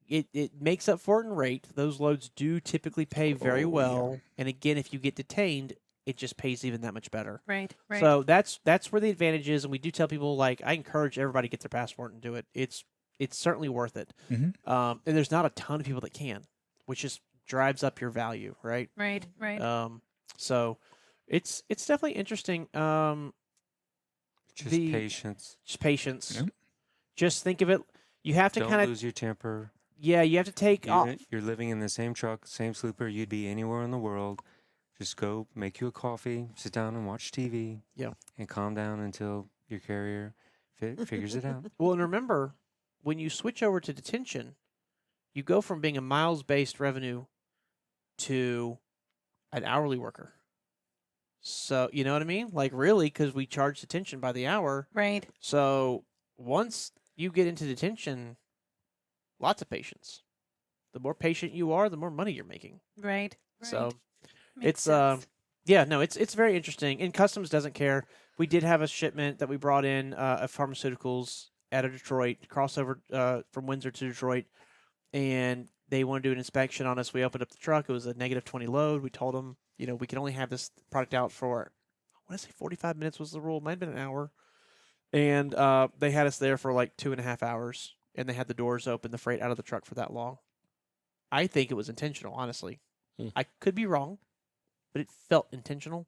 it makes up for it in rate. Those loads do typically pay very Oh, well. yeah. And again, if you get detained, it just pays even that much better. Right. Right. So that's where the advantage is, and we do tell people, like, I encourage everybody to get their passport and do it. It's certainly worth it. Mhm. And there's not a ton of people that can, which just drives up your value, right? right. Right. So it's definitely interesting. Just The- patience. Just patience. Yep. Just think of it. You have to Don't kind of, lose your temper. yeah, you have to take off. You're living in the same truck, same sleeper. You'd be anywhere in the world. Just go make you a coffee, sit down and watch TV. Yeah. And calm down until your carrier figures it out. Well, and remember, when you switch over to detention, you go from being a miles-based revenue to an hourly worker. So, you know what I mean? Like, really, because we charge detention by the hour. Right. So, once you get into detention, lots of patience. The more patient you are, the more money you're making. Right. So, Makes it's sense. yeah, no, it's very interesting. And Customs doesn't care. We did have a shipment that we brought in of pharmaceuticals out of Detroit, crossover from Windsor to Detroit, and they wanted to do an inspection on us. We opened up the truck. It was a negative 20 load. We told them, we can only have this product out for, I want to say 45 minutes was the rule. It might have been an hour. And they had us there for like 2.5 hours, and they had the doors open, the freight out of the truck for that long. I think it was intentional, honestly. I could be wrong, but it felt intentional.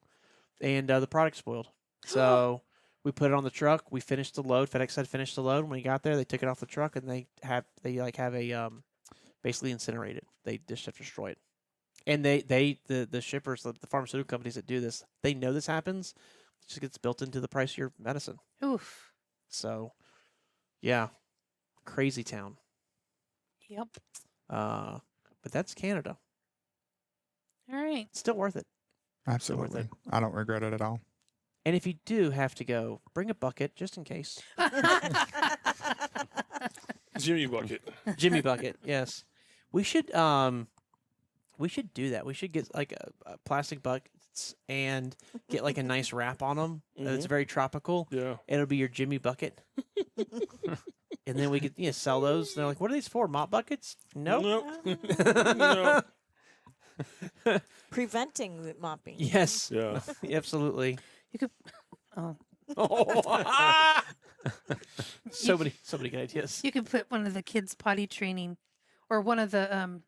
And the product spoiled. So we put it on the truck. We finished the load. FedEx had finished the load. When we got there, they took it off the truck, and they have a basically incinerate it. They just have to destroy it. And the shippers, the pharmaceutical companies that do this, they know this happens. It just gets built into the price of your medicine. Oof. So, yeah, crazy town. Yep. But that's Canada. All right. It's still worth it. Absolutely. I don't regret it at all. And if you do have to go, bring a bucket just in case. Jimmy bucket. Jimmy bucket, yes. We should do that. We should get like a plastic buckets and get like a nice wrap on them. It's very tropical. Yeah. It'll be your Jimmy bucket. And then we could sell those. They're like, what are these for? Mop buckets? Nope. No. Preventing the mopping. Yes. Yeah. Absolutely. You could. Oh. So many good ideas. You could put one of the kids' potty training, or one of the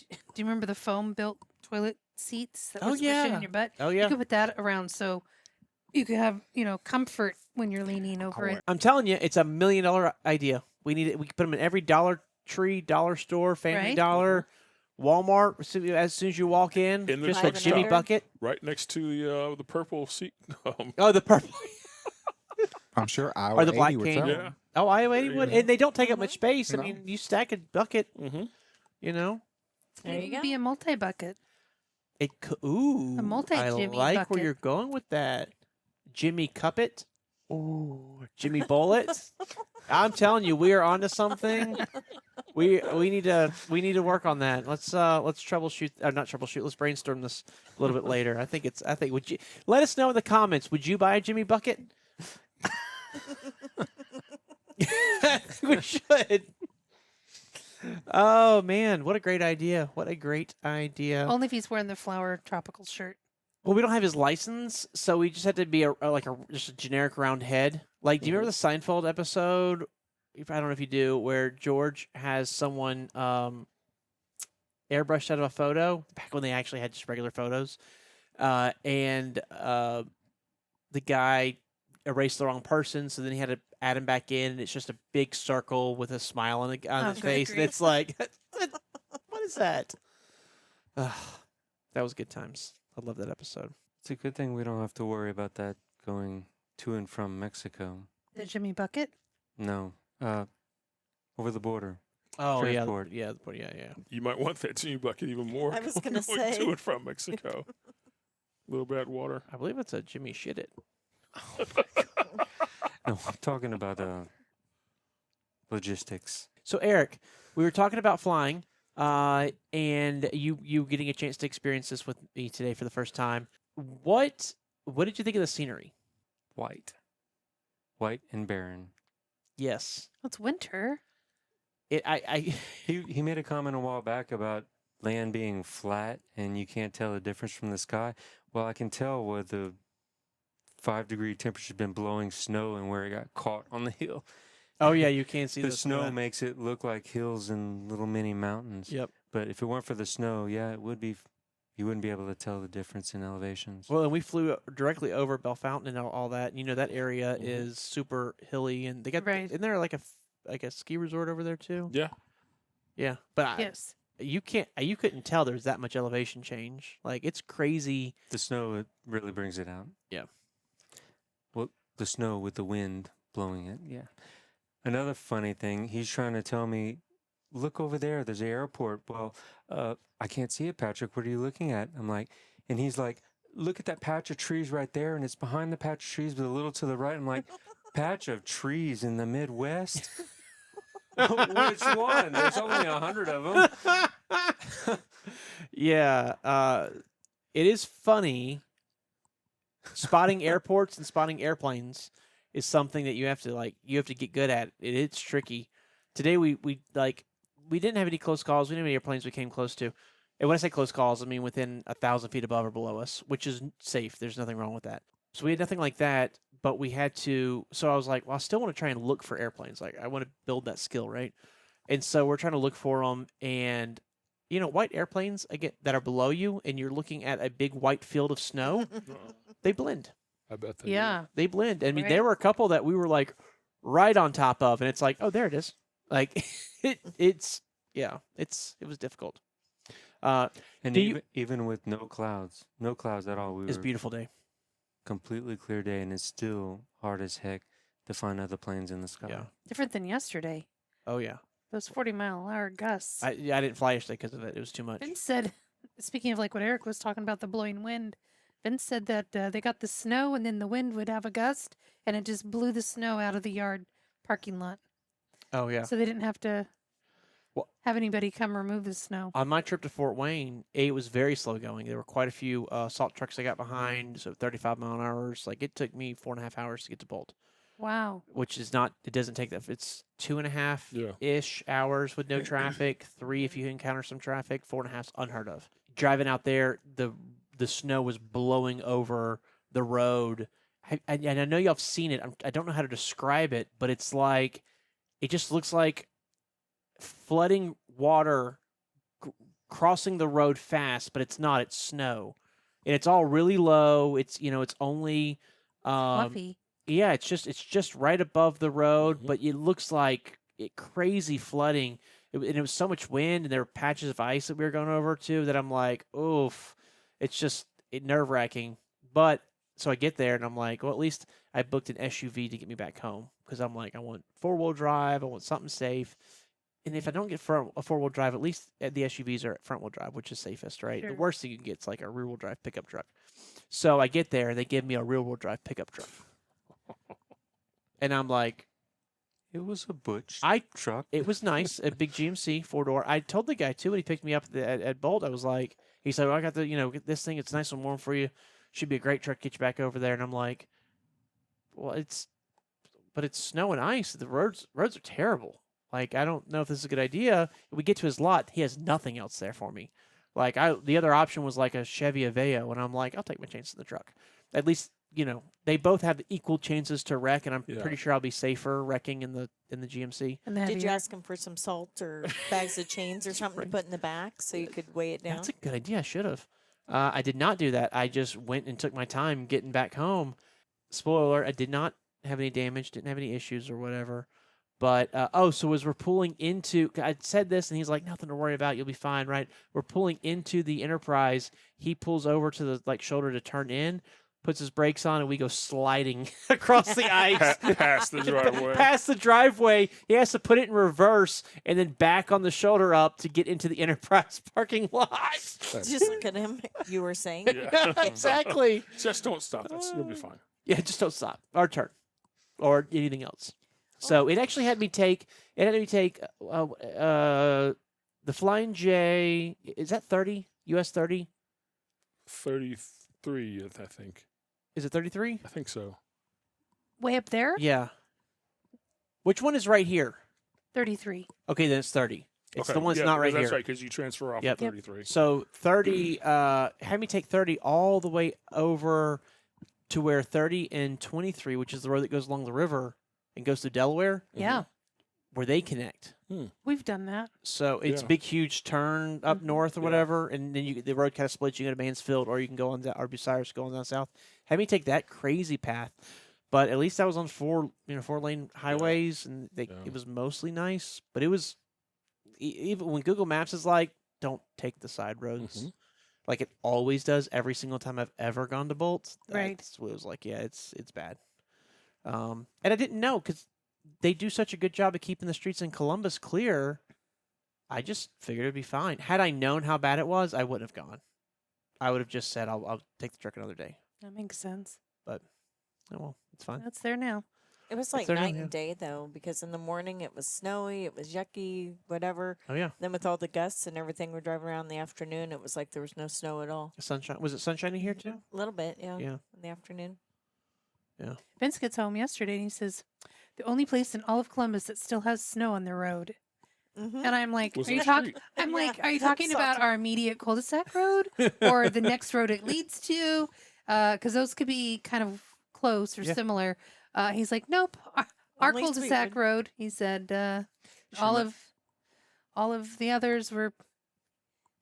do you remember the foam built toilet seats that Oh, was pushing yeah. in your butt? Oh You yeah. could put that around so you could have comfort when you're leaning over it. I'm telling you, it's $1 million idea. We need it. We can put them in every Dollar Tree, Dollar Store, Family Right. Dollar, Walmart. As soon as you walk in, In the just a truck Jimmy stop. bucket. Right next to the purple seat. Oh, the purple I'm sure I or the black would can. sell. Yeah. Oh, Iowa 80 would, Yeah. and they don't take up much space. I No. mean, you stack a bucket, Mm-hmm. There It you could go. be a multi bucket. It ooh, I multi-Jimmy like where bucket. you're going with that, Jimmy Cuppet. Ooh, Jimmy Bullet. I'm telling you, we are onto something. We need to work on that. Let's troubleshoot. Not troubleshoot. Let's brainstorm this a little bit later. I think would you let us know in the comments? Would you buy a Jimmy bucket? We should. Oh man, what a great idea! What a great idea. Only if he's wearing the flower tropical shirt. Well, we don't have his license, so we just had to be just a generic round head. Like, do you remember the Seinfeld episode? I don't know if you do, where George has someone airbrushed out of a photo back when they actually had just regular photos, and the guy erased the wrong person, so then he had to add him back in, and it's just a big circle with a smile on his good face, and grief. it's like, what is that? That was good times. I love that episode. It's a good thing we don't have to worry about that going to and from Mexico. The Jimmy Bucket. No, over the border. Oh yeah, Transport. yeah. You might want that Jimmy bucket even more. I was going gonna say. to and from Mexico. Little bad water. I believe it's a Jimmy Shit It. No, I'm talking about logistics. So Eric, we were talking about flying, and you getting a chance to experience this with me today for the first time. What did you think of the scenery? White and barren. Yes, It's winter. He made a comment a while back about land being flat and you can't tell the difference from the sky. Well, I can tell where the 5-degree temperature's been blowing snow and where it got caught on the hill. Oh yeah, you can't see The the snow makes it look like hills and little mini mountains. Yep. But if it weren't for the snow, yeah, it would be. You wouldn't be able to tell the difference in elevations. Well, and we flew directly over Bellefontaine and all that. You know that area is super hilly, and they got Right. isn't there like a ski resort over there too? Yeah. Yeah, but Yes. you couldn't tell there's that much elevation change. Like it's crazy. The snow it really brings it out. Yeah. Well, the snow with the wind blowing it. Yeah. Another funny thing, he's trying to tell me, look over there. There's an airport. Well, I can't see it, Patrick. What are you looking at? I'm like, and he's like, look at that patch of trees right there, and it's behind the patch of trees, but a little to the right. I'm like, patch of trees in the Midwest? Which one? There's only 100 of them. Yeah, it is funny. Spotting airports and spotting airplanes is something that you have to get good at. It's tricky. Today we didn't have any close calls. We didn't have any airplanes we came close to. And when I say close calls, I mean within 1,000 feet above or below us, which is safe. There's nothing wrong with that. So we had nothing like that, but we had to. So I was like, well, I still want to try and look for airplanes. Like I want to build that skill, right? And so we're trying to look for them. And white airplanes again that are below you, and you're looking at a big white field of snow. They blend. I bet they do. Yeah. They blend. I mean, Right. there were a couple that we were like right on top of, and it's like, oh, there it is. Like it was difficult. And Do you- even with no clouds at all, we It's a were beautiful day. completely clear day, and it's still hard as heck to find other planes in the sky. Yeah. Different than yesterday. Oh yeah. Those 40-mile-an-hour gusts. I didn't fly yesterday because of it. It was too much. Vince said, speaking of like what Eric was talking about, the blowing wind, Vince said that they got the snow and then the wind would have a gust and it just blew the snow out of the yard parking lot. Oh yeah. So they didn't have to Well- have anybody come remove the snow. On my trip to Fort Wayne, it was very slow going. There were quite a few salt trucks I got behind, so 35-mile-an-hours. Like it took me 4.5 hours to get to Bolt, Wow. which is not. It doesn't take that. It's 2.5 Yeah. ish hours with no traffic. 3 if you encounter some traffic. 4.5 is unheard of. Driving out there, the snow was blowing over the road, and I know y'all have seen it. I don't know how to describe it, but it's like it just looks like flooding water crossing the road fast, but it's not. It's snow, and it's all really low. It's it's only Fluffy. yeah, it's just right above the road, Mhm. but it looks like crazy flooding. And it was so much wind, and there were patches of ice that we were going over too. That I'm like, oof, it's just nerve wracking. But so I get there, and I'm like, well, at least I booked an SUV to get me back home because I'm like, I want 4-wheel drive, I want something safe. And if I don't get a 4-wheel drive, at least the SUVs are at front-wheel drive, which is safest, right? Sure. The worst thing you can get is like a rear-wheel drive pickup truck. So I get there, and they give me a rear-wheel drive pickup truck. And I'm like, It was a butch truck. it was nice, a big GMC 4-door. I told the guy too when he picked me up at Bolt, I was like, he said, well, I got the, get this thing. It's nice and warm for you. Should be a great truck to get you back over there. And I'm like, well, it's snow and ice. The roads are terrible. Like, I don't know if this is a good idea. We get to his lot, he has nothing else there for me. Like the other option was like a Chevy Aveo, and I'm like, I'll take my chances in the truck. At least they both have equal chances to wreck, and I'm Yeah. pretty sure I'll be safer wrecking in the GMC. And the Did you heavier. ask him for some salt or bags of chains or something to put in the back so you could weigh it down? That's a good idea. I should have. I did not do that. I just went and took my time getting back home. Spoiler alert, I did not have any damage, didn't have any issues or whatever. But, so as we're pulling into, I said this and he's like, nothing to worry about. You'll be fine, right? We're pulling into the Enterprise. He pulls over to the shoulder to turn in, puts his brakes on, and we go sliding across the ice. Past the driveway. Past the driveway. He has to put it in reverse and then back on the shoulder up to get into the Enterprise parking lot. Just look at him. You were saying. Yeah. Exactly. Just don't stop. You'll be fine. Yeah, just don't stop. Or turn. Or anything else. So it actually had me take the Flying J, is that 30? US 30? 33, I think. Is it 33? I think so. Way up there? Yeah. Which one is right here? 33. Okay, then it's 30. It's Okay, the one that's yeah, not right that's here. right, because you transfer off Yep. at 33. So 30, had me take 30 all the way over to where 30 and 23, which is the road that goes along the river and goes to Delaware, Yeah. where they connect. We've done that. So it's Yeah. big, huge turn up Mhm. north or Yeah. whatever, and then the road kind of splits. You go to Mansfield, or you can go on down, or Bucyrus, going down south. Have me take that crazy path, but at least I was on 4-lane highways, and Yeah. it was mostly nice. But it was even when Google Maps is like, don't take the side roads, Mhm. like it always does every single time I've ever gone to Bolt. Right. It was like, yeah, it's bad. And I didn't know because they do such a good job of keeping the streets in Columbus clear. I just figured it'd be fine. Had I known how bad it was, I wouldn't have gone. I would have just said, I'll take the truck another day. That makes sense. Oh, well, it's fine. That's there now. It was like there now, night yeah. and day though, because in the morning it was snowy, it was yucky, whatever. Oh, yeah. Then with all the gusts and everything, we're driving around in the afternoon. It was like there was no snow at all. Sunshine. Was it sunshiny here too? A little bit, yeah. Yeah. In the afternoon. Vince gets home yesterday and he says, the only place in all of Columbus that still has snow on the road. Mm-hmm. And I'm like, Was are it you a talking? street? I'm like, Yeah, are you I talking saw about that. our immediate cul-de-sac road or the next road it leads to? Because those could be kind of close or Yeah. similar. He's like, nope, our Only cul-de-sac Sweetwood. road. He said, all of the others were,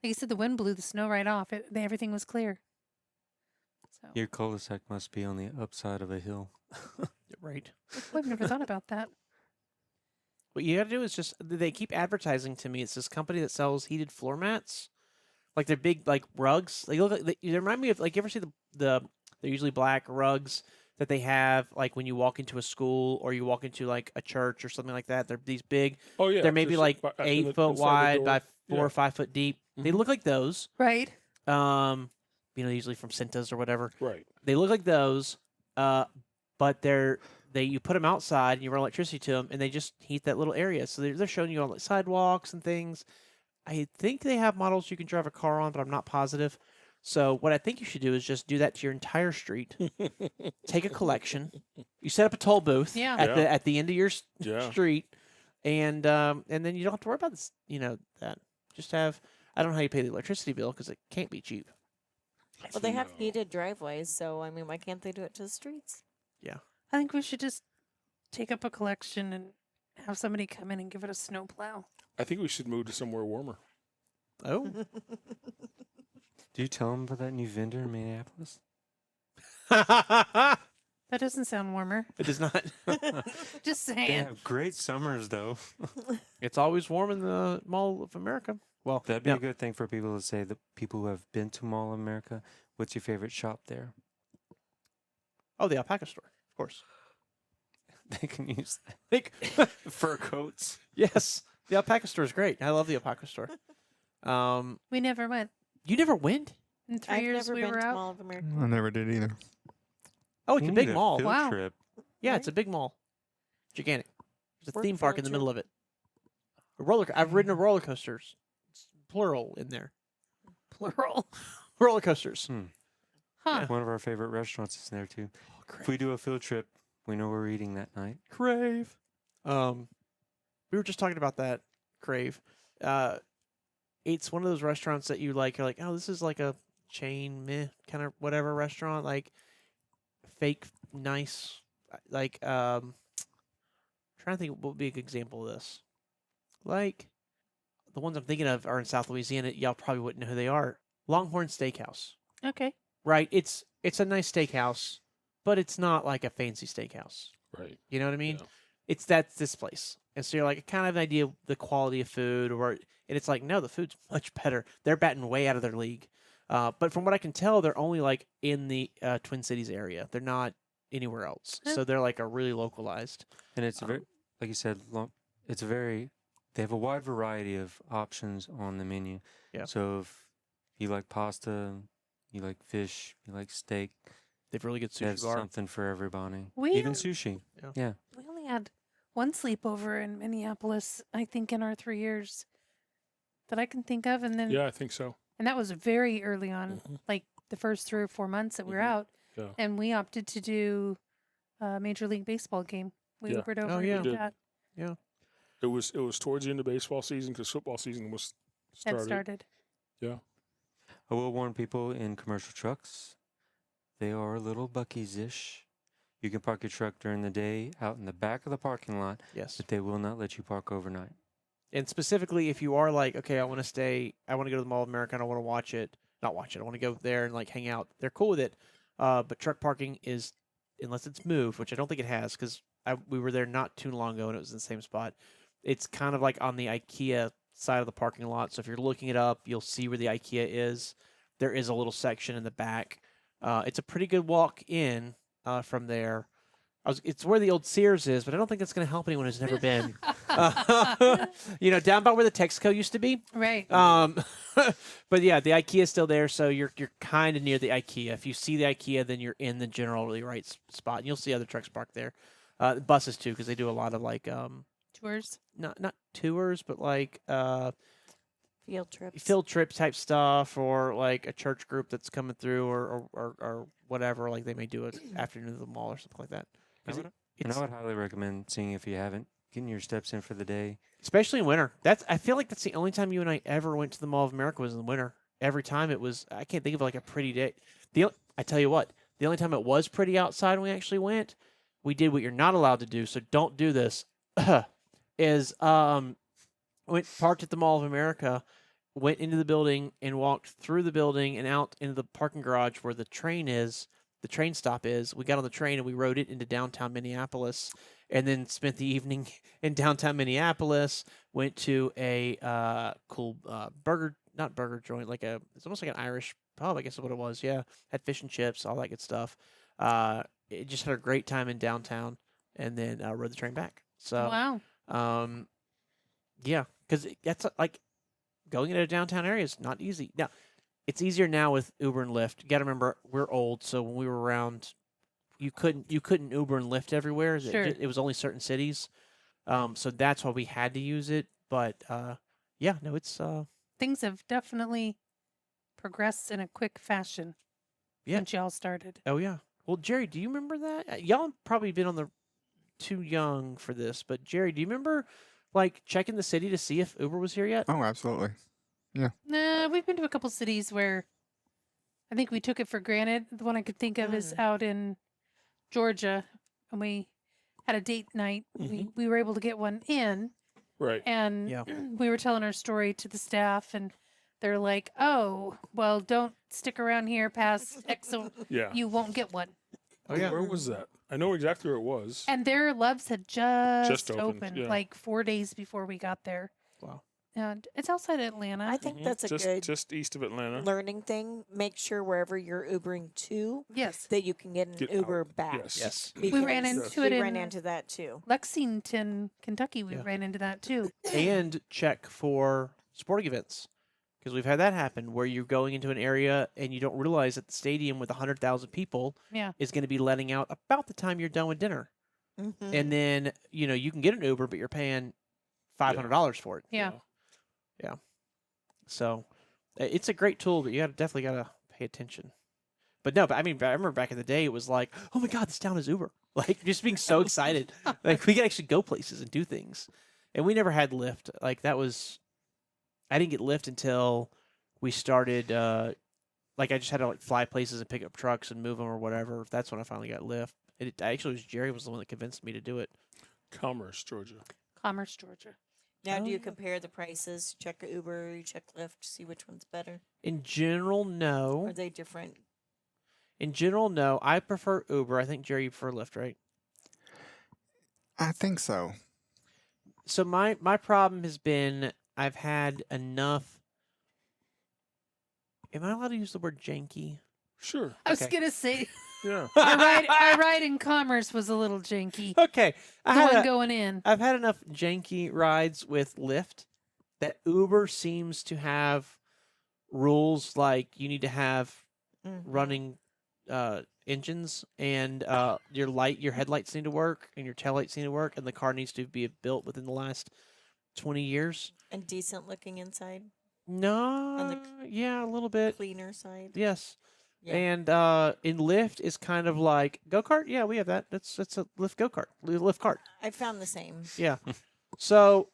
like he said, the wind blew the snow right off. Everything was clear. So Your cul-de-sac must be on the upside of a hill. Right. I've never thought about that. What you got to do is just, they keep advertising to me. It's this company that sells heated floor mats. Like they're big, like rugs. They look like, they remind me of, like, you ever see they're usually black rugs that they have, like when you walk into a school or you walk into like a church or something like that. They're these big, Oh, yeah. they're maybe just like in 8 the- foot inside the wide door. by 4 Yeah. or 5 foot deep. They Mhm. look like those. Right. Usually from Cintas or whatever. Right. They look like those, but you put them outside and you run electricity to them, and they just heat that little area. So they're showing you on like sidewalks and things. I think they have models you can drive a car on, but I'm not positive. So what I think you should do is just do that to your entire street. Take a collection. You set up a toll booth Yeah. at the end of your Yeah. street, and then you don't have to worry about this. That. Just have. I don't know how you pay the electricity bill because it can't be cheap. Well, they have No. heated driveways, so I mean, why can't they do it to the streets? I think we should just take up a collection and have somebody come in and give it a snow plow. I think we should move to somewhere warmer. Oh. Do you tell them about that new vendor in Minneapolis? That doesn't sound warmer. It does not. Just They saying. have great summers, though. It's always warm in the Mall of America. Well, That'd be no, a good thing for people to say, the people who have been to Mall of America. What's your favorite shop there? oh, the alpaca store, of course. They can use Think, fur coats. yes, the alpaca store is great. I love the alpaca store. We never went. You never went? In 3 I've years never we been were to out. Mall of America. I never did either. Oh, it's You a big need mall. Field Wow. trip. Yeah, it's a big mall. Gigantic. There's a Work theme park in field the trip. middle of it. I've ridden a roller coasters. It's plural in there. Plural. Roller coasters. Huh. One of our favorite restaurants is there, too. Oh, If we do a field trip, we know where we're eating that night. Crave. We were just talking about that Crave. it's one of those restaurants that you like. You're like, oh, this is like a chain meh kind of whatever restaurant, like fake nice. Like trying to think what would be a good example of this. Like the ones I'm thinking of are in South Louisiana. Y'all probably wouldn't know who they are. Longhorn Steakhouse. Okay. Right. It's a nice steakhouse, but it's not like a fancy steakhouse. Right. You know what I mean? Yeah. That's this place. And so you're like, kind of an idea of the quality of food, and it's like, no, the food's much better. They're batting way out of their league. But from what I can tell, they're only like in the Twin Cities area. They're not anywhere else. Huh. So they're like a really localized. And it's very, like you said, it's very. They have a wide variety of options on the menu. Yeah. So if you like pasta, you like fish, you like steak, They have really good sushi there's bar. something for everybody. We Even sushi. Yeah. we only had one sleepover in Minneapolis, I think, in our 3 years that I can think of, and then Yeah, I think so. and that was very early on, Mhm. like the first 3 or 4 months that we were Mhm. out, Yeah. and we opted to do a Major League Baseball game. We Yeah. Ubered over Oh, and yeah. did Did. that. It was towards the end of baseball season because football season was Had started. started. I will warn people in commercial trucks, they are a little Buc-ee's-ish. You can park your truck during the day out in the back of the parking lot, Yes. but they will not let you park overnight. And specifically, if you are like, okay, I want to go to the Mall of America and I want to watch it. Not watch it. I want to go there and like hang out. They're cool with it. But truck parking is, unless it's moved, which I don't think it has, because we were there not too long ago and it was in the same spot. It's kind of like on the IKEA side of the parking lot. So if you're looking it up, you'll see where the IKEA is. There is a little section in the back. It's a pretty good walk in from there. It's where the old Sears is, but I don't think that's going to help anyone who's never been. Down by where the Texaco used to be. Right. But yeah, the IKEA is still there, so you're kind of near the IKEA. If you see the IKEA, then you're in the generally right spot, and you'll see other trucks parked there. Buses too, because they do a lot of like Tours. not tours, but like Field trips. field trip type stuff, or like a church group that's coming through, or whatever. Like they may do an afternoon at the mall or something like that. 'Cause And it's- I would highly recommend seeing if you haven't, getting your steps in for the day. especially in winter. I feel like that's the only time you and I ever went to the Mall of America was in the winter. Every time it was, I can't think of like a pretty day. I tell you what, the only time it was pretty outside when we actually went, we did what you're not allowed to do. So don't do this. Is went parked at the Mall of America, went into the building and walked through the building and out into the parking garage where the train stop is. We got on the train and we rode it into downtown Minneapolis, and then spent the evening in downtown Minneapolis. Went to a cool not burger joint, it's almost like an Irish pub, I guess is what it was. Yeah, had fish and chips, all that good stuff. It just had a great time in downtown, and then rode the train back. So, Wow. yeah, because that's like going into a downtown area is not easy. Now, it's easier now with Uber and Lyft. You got to remember we're old, so when we were around, you couldn't Uber and Lyft everywhere. Sure. It was only certain cities, so that's why we had to use it. But yeah, no, it's Things have definitely progressed in a quick fashion Yeah. since y'all started. oh yeah. Well, Jerry, do you remember that? Y'all have probably been on the too young for this, but Jerry, do you remember like checking the city to see if Uber was here yet? Oh, absolutely. Nah, we've been to a couple cities where I think we took it for granted. The one I could think of is out in Georgia, and we had a date night. We were able to get one in, Right. and Yeah. we were telling our story to the staff, and they're like, "Oh, well, don't stick around here past X, so Yeah. you won't get one." Oh yeah. Where was that? I know exactly where it was. And their Loves had just opened, opened yeah. like 4 days before we got there. Wow. And it's outside Atlanta. I think Mhm. that's a good just east of Atlanta. learning thing. Make sure wherever you're Ubering to Yes. that you can get an Get Uber out. back. Yes. Yes. We ran because into it we ran in- into that too. Lexington, Kentucky, we Yeah. ran into that too. And check for sporting events, because we've had that happen where you're going into an area and you don't realize that the stadium with 100,000 people Yeah. is going to be letting out about the time you're done with dinner. Mhm. And then, you can get an Uber, but you're paying $500 for it. Yeah. So it's a great tool, but you definitely got to pay attention. But no, I remember back in the day, it was like, oh my God, this town is Uber. Like, just being so excited. Like, we could actually go places and do things. And we never had Lyft. Like, that was, I didn't get Lyft until we started. Like I just had to like fly places and pick up trucks and move them or whatever. That's when I finally got Lyft. It actually was Jerry was the one that convinced me to do it. Commerce, Georgia. Commerce, Georgia. Now, do you Oh. compare the prices? Check Uber, you check Lyft, see which one's better? In general, Or no. are they different? In general, no. I prefer Uber. I think Jerry, you prefer Lyft, right? I think so. So my problem has been I've had enough. Am I allowed to use the word janky? Sure. I was Okay. gonna say Yeah. our ride in Commerce was a little janky. Okay, The one going in. I've had enough janky rides with Lyft that Uber seems to have rules like you need to have Mhm. running engines and your headlights need to work and your taillights need to work and the car needs to be built within the last 20 years. And decent looking inside, No, yeah, a little bit. cleaner side. Yes. Yeah. And in Lyft is kind of like go-kart. Yeah, we have that. That's a Lyft go-kart. Lyft cart. I found the same. Yeah. So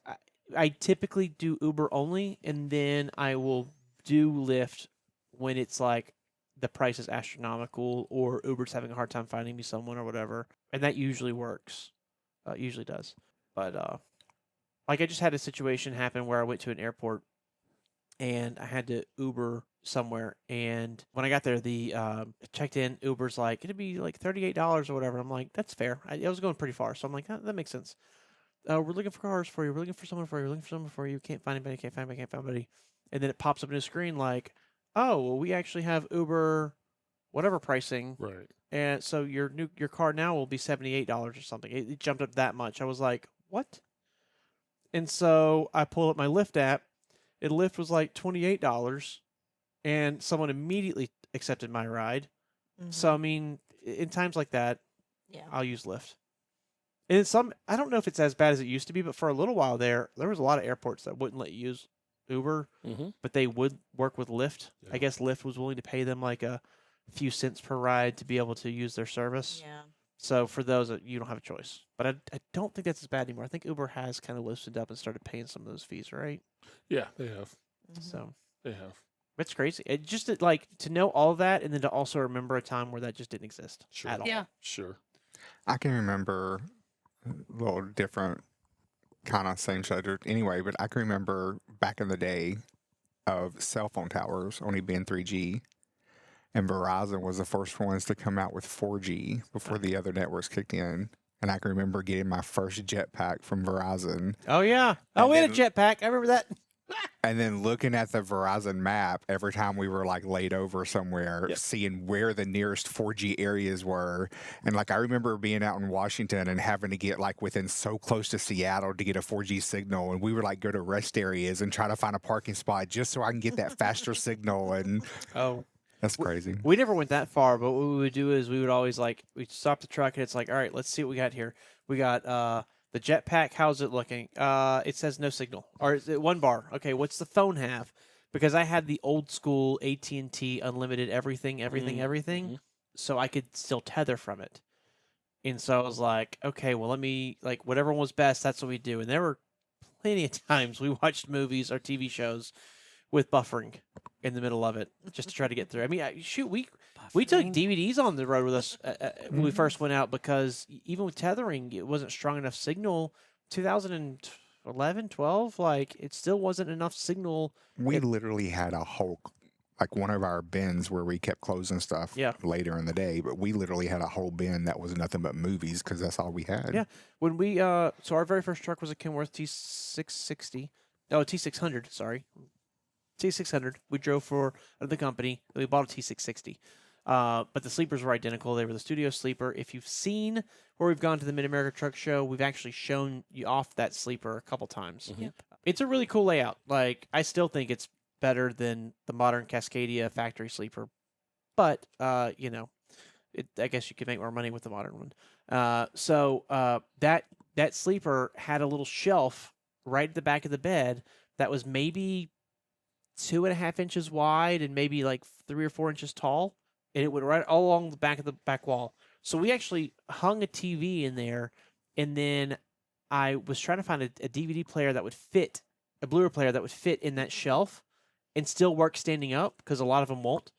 I typically do Uber only, and then I will do Lyft when it's like the price is astronomical or Uber's having a hard time finding me someone or whatever, and that usually works. Usually does. But like I just had a situation happen where I went to an airport and I had to Uber somewhere, and when I got there, the checked in Uber's like it'd be like $38 or whatever. I'm like, that's fair. I was going pretty far, so I'm like, that makes sense. We're looking for cars for you. We're looking for someone for you. We're looking for someone for you. Can't find anybody. Can't find anybody. Can't find anybody. And then it pops up in the screen like, oh, well, we actually have Uber, whatever pricing, Right. and so your car now will be $78 or something. It jumped up that much. I was like, what? And so I pulled up my Lyft app, and Lyft was like $28, and someone immediately accepted my ride. Mhm. So I mean, in times like that, yeah. I'll use Lyft. And in some, I don't know if it's as bad as it used to be, but for a little while there was a lot of airports that wouldn't let you use Uber, Mm-hmm. but they would work with Lyft. Yeah. I guess Lyft was willing to pay them like a few cents per ride to be able to use their service. Yeah. So for those, you don't have a choice. But I don't think that's as bad anymore. I think Uber has kind of loosened up and started paying some of those fees, right? Yeah, they have. Mhm. So They have. it's crazy. It just like to know all of that and then to also remember a time where that just didn't exist Sure. at all. Yeah. Sure. I can remember a little different kind of same subject anyway, but I can remember back in the day of cell phone towers only being 3G, and Verizon was the first ones to come out with 4G before the other networks kicked in. And I can remember getting my first jetpack from Verizon Oh yeah. Oh, And we had a then- jetpack. I remember that. and then looking at the Verizon map every time we were like laid over somewhere, Yep. seeing where the nearest 4G areas were. And like I remember being out in Washington and having to get like within so close to Seattle to get a 4G signal. And we would like go to rest areas and try to find a parking spot just so I can get that faster signal. And Oh. that's crazy. We never went that far, but what we would do is we would always we'd stop the truck and it's like, all right, let's see what we got here. We got the jetpack. How's it looking? It says no signal, or is it 1 bar? Okay, what's the phone have? Because I had the old school AT&T unlimited everything, Mhm. so I could still tether from it. And so I was like, okay, well let me whatever was best. That's what we do. And there were plenty of times we watched movies or TV shows with buffering in the middle of it just to try to get through. I mean, shoot, we took Buffering. DVDs on the road with us when we Mhm. first went out because even with tethering, it wasn't strong enough signal. 2011, 12, like it still wasn't enough signal. We literally had a whole, like one of our bins where we kept clothes and stuff Yeah. later in the day, but we literally had a whole bin that was nothing but movies because that's all we had. Yeah. When we so our very first truck was a Kenworth T660. Oh, T600, sorry. T600. We drove for the company. We bought a T660. But the sleepers were identical. They were the studio sleeper. If you've seen where we've gone to the Mid-America Truck Show, we've actually shown you off that sleeper a couple times. Mhm. Yep. It's a really cool layout. Like, I still think it's better than the modern Cascadia factory sleeper. But, I guess you could make more money with the modern one. So that sleeper had a little shelf right at the back of the bed that was maybe 2.5 inches wide and maybe like 3 or 4 inches tall, and it went right all along the back of the back wall. So we actually hung a TV in there, and then I was trying to find a DVD player that would fit a Blu-ray player that would fit in that shelf and still work standing up because a lot of them won't.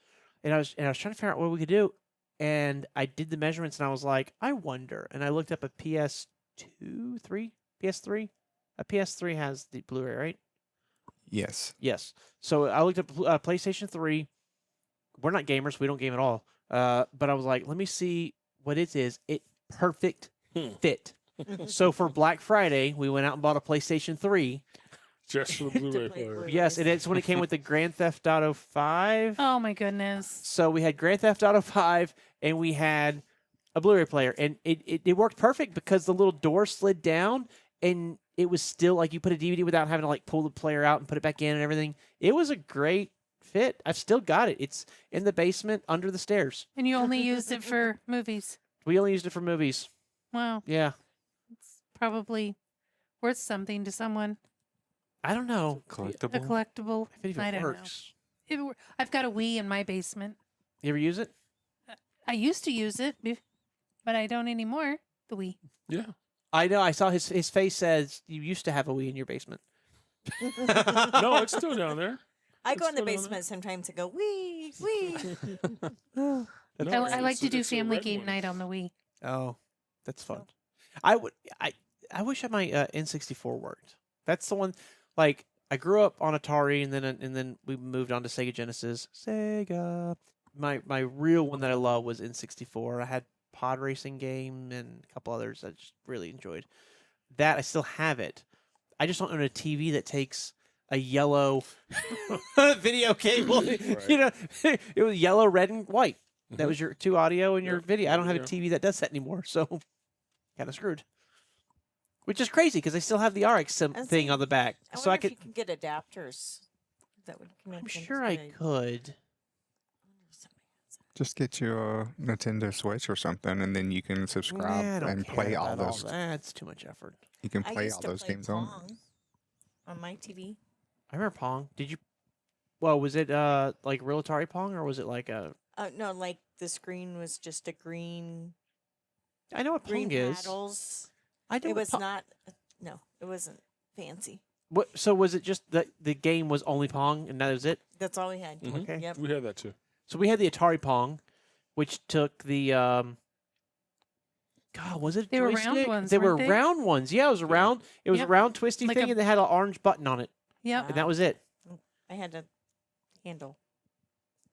And I was trying to figure out what we could do, and I did the measurements, and I was like, I wonder. And I looked up a PS3. A PS3 has the Blu-ray, right? Yes. Yes. So I looked up PlayStation 3. We're not gamers. We don't game at all. But I was like, let me see what it is. It perfect fit. So for Black Friday, we went out and bought a PlayStation 3. Just for the Blu-ray play player. Blu-ray. Yes, and it's when it came with the Grand Theft Auto 5. Oh my goodness. So we had Grand Theft Auto 5, and we had a Blu-ray player. And it worked perfect because the little door slid down, and it was still like you put a DVD without having to like pull the player out and put it back in and everything. It was a great fit. I've still got it. It's in the basement under the stairs. And you only used it for movies. We only used it for movies. Wow. Yeah. It's probably worth something to someone. I don't know A Collectible. collectible. if it even I don't works. know. I've got a Wii in my basement. You ever use it? I used to use it, but I don't anymore. The Wii. Yeah. I know. I saw his face says you used to have a Wii in your basement. No, it's still down there. I go It's in the still down there. basement sometimes and go, wee, wee. No, I like to do it's a family red game one. night on the Wii. Oh, that's fun. I wish my N64 worked. That's the one. Like I grew up on Atari, and then we moved on to Sega Genesis. Sega. My real one that I love was N64. I had pod racing game and a couple others I just really enjoyed. That I still have it. I just don't own a TV that takes a yellow video cable. Right. You know, it was yellow, red, and white. That Mhm. was your two audio and your Yep. video. I don't have a Yeah. TV that does that anymore, so kind of screwed. Which is crazy because I still have the RX I was thing on the back, I so I wonder could. if you can get adapters that would connect. I'm into sure I the- could. Just get you a Nintendo Switch or something, and then you can Nah, subscribe I don't and care play all about those. That's too much effort. You can I play used all to those play games Pong on my TV. I remember Pong. Did you? Well, was it like real Atari Pong or was it like a? No, like the screen was just a green I know what green Pong is. paddles. I know It what was Pong- not. No, it wasn't fancy. What? So was it just that the game was only Pong and that was it? That's all we had. Mhm. Okay. Yep. We had that too. So we had the Atari Pong, which took the God, was it? They were round joystick? ones, They were weren't they? round ones. Yeah, it was a round. It was Yep. a round twisty Like thing, a- and they had an orange button on it, Yep. and that was it. I had a handle.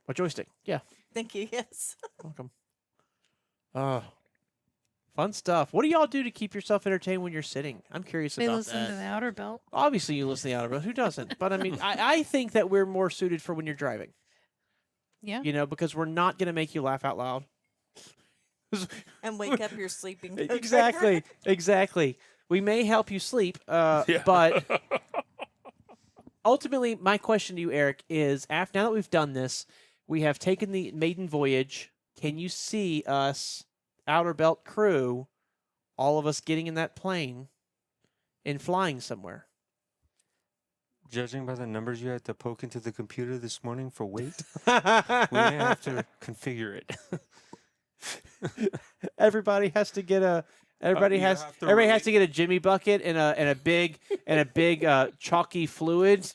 A joystick. Yeah. Thank you. Yes. Welcome. Fun stuff. What do y'all do to keep yourself entertained when you're sitting? I'm curious They about listen that. to the Outer Belt. Obviously, you listen to the Outer Belt. Who doesn't? But I mean, I think that we're more suited for when you're driving. Yeah. You know, because we're not going to make you laugh out loud. And wake up your sleeping. co-driver. Exactly. Exactly. We may help you sleep, Yeah. but ultimately, my question to you, Eric, is now that we've done this, we have taken the maiden voyage. Can you see us, Outer Belt crew, all of us getting in that plane and flying somewhere? Judging by the numbers you had to poke into the computer this morning for weight, we may have to configure it. Everybody has to get a. Everybody you has. have to Everybody has relate- to get a Jimmy bucket and a big chalky fluid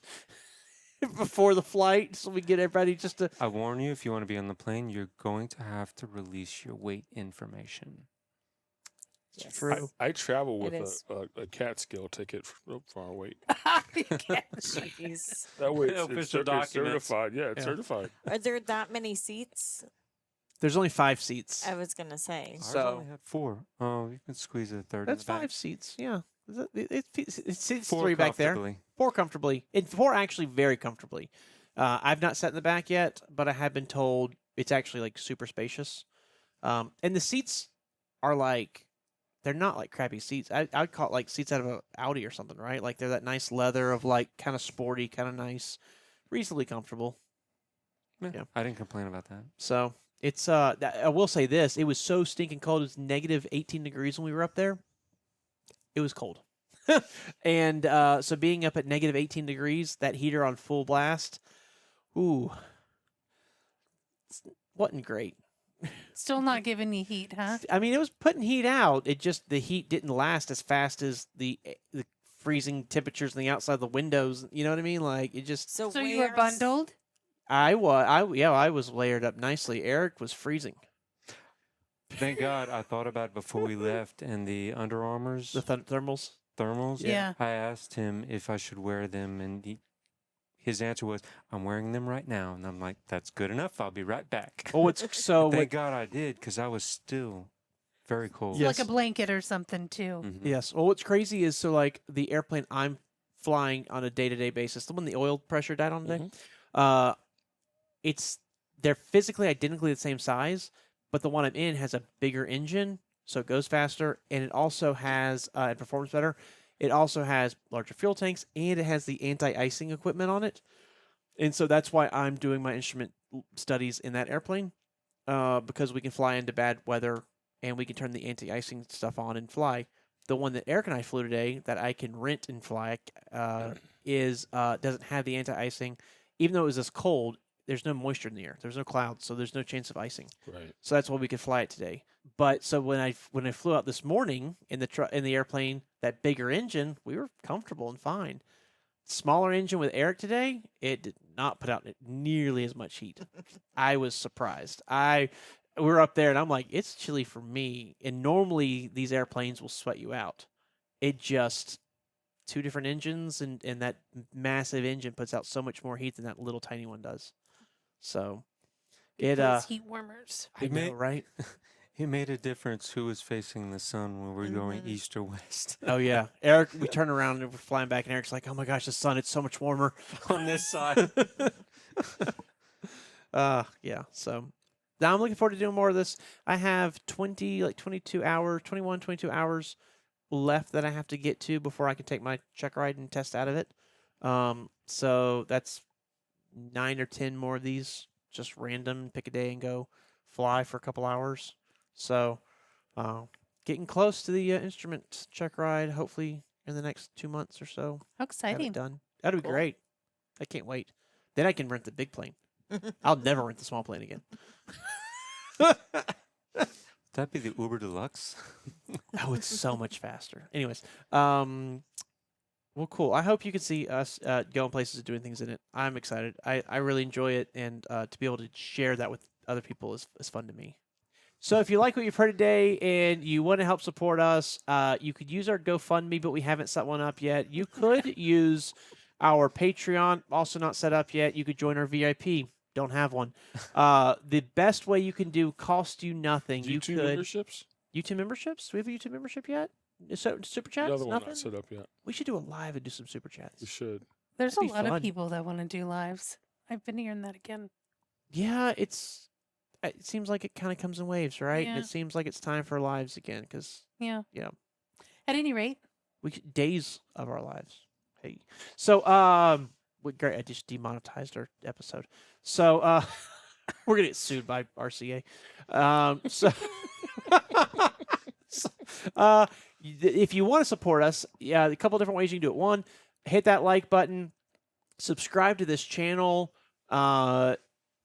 before the flight, so we get everybody just to. I warn you, if you want to be on the plane, you're going to have to release your weight information. Yes. True. I travel with It is. a cat scale ticket for our weight. Jeez. That way it's, Official it's documents. certified. Yeah, it's Yeah. certified. Are there that many seats? There's only 5 seats. I was gonna say. Ours So- only had 4. Oh, you can squeeze a third. That's in the back. 5 seats. Yeah, it seats 4 3 back there. comfortably. 4 comfortably. And 4 actually very comfortably. I've not sat in the back yet, but I have been told it's actually like super spacious. And the seats are like, they're not like crappy seats. I'd call it like seats out of an Audi or something, right? Like they're that nice leather of like kind of sporty, kind of nice, reasonably comfortable. Yeah. I didn't complain about that. So it's I will say this: it was so stinking cold. It was negative 18 degrees when we were up there. It was cold, and so being up at negative 18 degrees, that heater on full blast, ooh, wasn't great. Still not giving you heat, huh? I mean, it was putting heat out. It just the heat didn't last as fast as the freezing temperatures on the outside of the windows. You know what I mean? Like it just. So, So you were where's- bundled? I was layered up nicely. Eric was freezing. Thank God I thought about it before we left, and the Under Armours The thermals. thermals. Yeah. I asked him if I should wear them, and his answer was, "I'm wearing them right now." And I'm like, "That's good enough. I'll be right back." Oh, it's so. Thank God I did, because I was still very cold. So like Yes. a blanket or something too. Mhm. Yes. Well, what's crazy is like the airplane I'm flying on a day-to-day basis, the one the oil pressure died on today. They're physically identically the same size, but the one I'm in has a bigger engine, so it goes faster, and it also has it performs better. It also has larger fuel tanks, and it has the anti-icing equipment on it, and so that's why I'm doing my instrument studies in that airplane, because we can fly into bad weather and we can turn the anti-icing stuff on and fly. The one that Eric and I flew today that I can rent and fly doesn't have the anti-icing, even though it was this cold. There's no moisture in the air. There's no clouds, so there's no chance of icing. Right. So that's why we could fly it today. But so when I flew out this morning in the airplane, that bigger engine, we were comfortable and fine. Smaller engine with Eric today, it did not put out nearly as much heat. I was surprised. We were up there and I'm like, it's chilly for me. And normally these airplanes will sweat you out. It just two different engines and that massive engine puts out so much more heat than that little tiny one does. So Those heat warmers. I It know, may- right? It made a difference who was facing the sun when we were going Mhm. east or west. Oh yeah, Eric. We turn around and we're flying back, and Eric's like, "Oh my gosh, the sun! It's so much warmer On this side. Yeah. So now I'm looking forward to doing more of this. I have 22 hours left that I have to get to before I can take my check ride and test out of it. So that's 9 or 10 more of these, just random. Pick a day and go fly for a couple hours. So, getting close to the instrument check ride. Hopefully in the next 2 months or so. How Have it exciting. done. That'd be Cool. great. I can't wait. Then I can rent the big plane. I'll never rent the small plane again. That'd be the Uber Deluxe. Oh, it's so much faster. Anyways, well, cool. I hope you can see us going places and doing things in it. I'm excited. I really enjoy it, and to be able to share that with other people is fun to me. So if you like what you've heard today and you want to help support us, you could use our GoFundMe, but we haven't set one up yet. You could use our Patreon, also not set up yet. You could join our VIP. Don't have one. The best way you can do cost you nothing. You YouTube could memberships? YouTube memberships. Do we have a YouTube membership yet? So super chats. The other one Nothing? not set up yet. We should do a live and do some super chats. We should. There's a That'd be lot fun. of people that want to do lives. I've been hearing that again. Yeah, it seems like it kind of comes in waves, right? And Yeah. it seems like it's time for lives again because Yeah. Yeah. At any rate, days of our lives. Hey, so great. I just demonetized our episode. So we're gonna get sued by RCA. So. If you want to support us, yeah, a couple different ways you can do it. One, hit that like button, subscribe to this channel.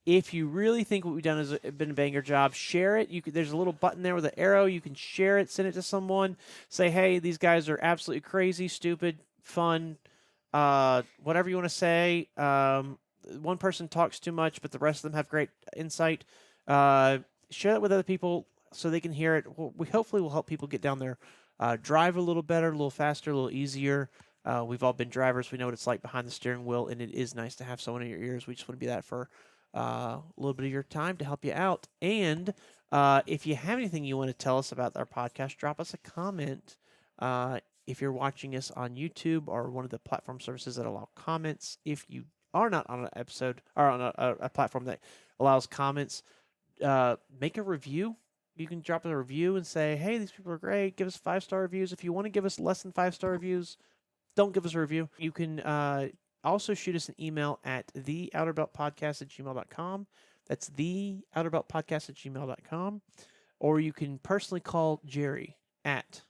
If you really think what we've done has been a banger job, share it. There's a little button there with an arrow. You can share it, send it to someone. Say, hey, these guys are absolutely crazy, stupid, fun, whatever you want to say. One person talks too much, but the rest of them have great insight. Share it with other people so they can hear it. We hopefully will help people get down there, drive a little better, a little faster, a little easier. We've all been drivers. We know what it's like behind the steering wheel, and it is nice to have someone in your ears. We just want to be that for a little bit of your time to help you out. And if you have anything you want to tell us about our podcast, drop us a comment. If you're watching us on YouTube or one of the platform services that allow comments, if you are not on an episode or on a platform that allows comments, make a review. You can drop a review and say, hey, these people are great. Give us 5-star reviews. If you want to give us less than 5-star reviews, don't give us a review. You can also shoot us an email at theouterbeltpodcast@gmail.com. That's theouterbeltpodcast@gmail.com. Or you can personally call Jerry at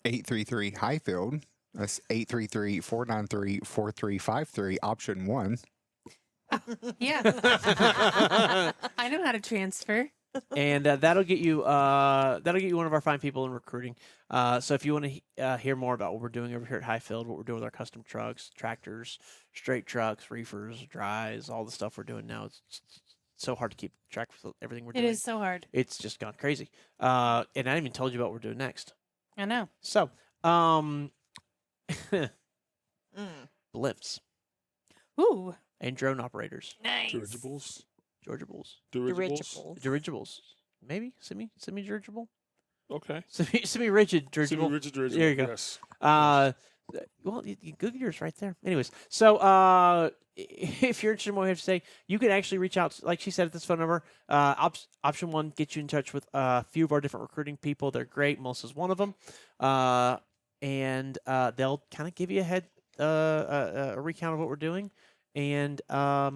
833 Hyfield. That's 833-493-4353, option 1. yeah. I know how to transfer. and that'll get you one of our fine people in recruiting. So if you want to hear more about what we're doing over here at Hyfield, what we're doing with our custom trucks, tractors, straight trucks, reefers, dries, all the stuff we're doing now, it's so hard to keep track of everything we're It doing. is so hard. It's just gone crazy. And I haven't even told you about what we're doing next. I know. So, blimps Ooh, and drone operators, nice. Dirigibles. dirigibles, Dirigibles. dirigibles, maybe semi-dirigible, Okay. semi-rigid dirigible. Semi-rigid dirigible. There you go. Yes. Well, you Google yours right there. Anyways, so if you're interested in what we have to say, you can actually reach out, like she said, at this phone number. Option 1 gets you in touch with a few of our different recruiting people. They're great. Melissa's one of them, and they'll kind of give you a recount of what we're doing, and a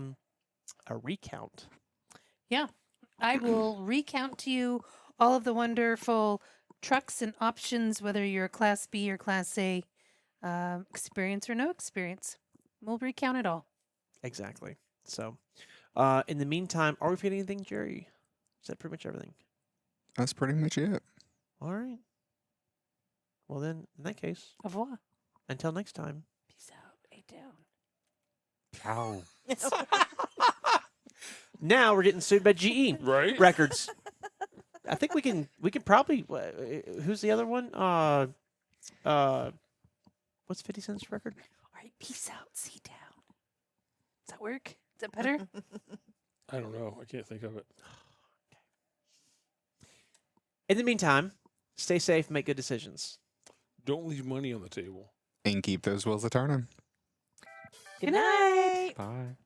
recount. Yeah, I will recount to you all of the wonderful trucks and options, whether you're a Class B or Class A, experience or no experience. We'll recount it all. Exactly. So, in the meantime, are we forgetting anything, Jerry? Is that pretty much everything? That's pretty much it. All right. Well, then, in that case, Au revoir. until next time. Peace out. A down. Ow. Now we're getting sued by GE Right? Records. I think we can probably. Who's the other one? What's 50 Cent's record? All right. Peace out. See down. Does that work? Is that better? I don't know. I can't think of it. In the meantime, stay safe, make good decisions. Don't leave money on the table. And keep those wheels a turning. Good night. Bye.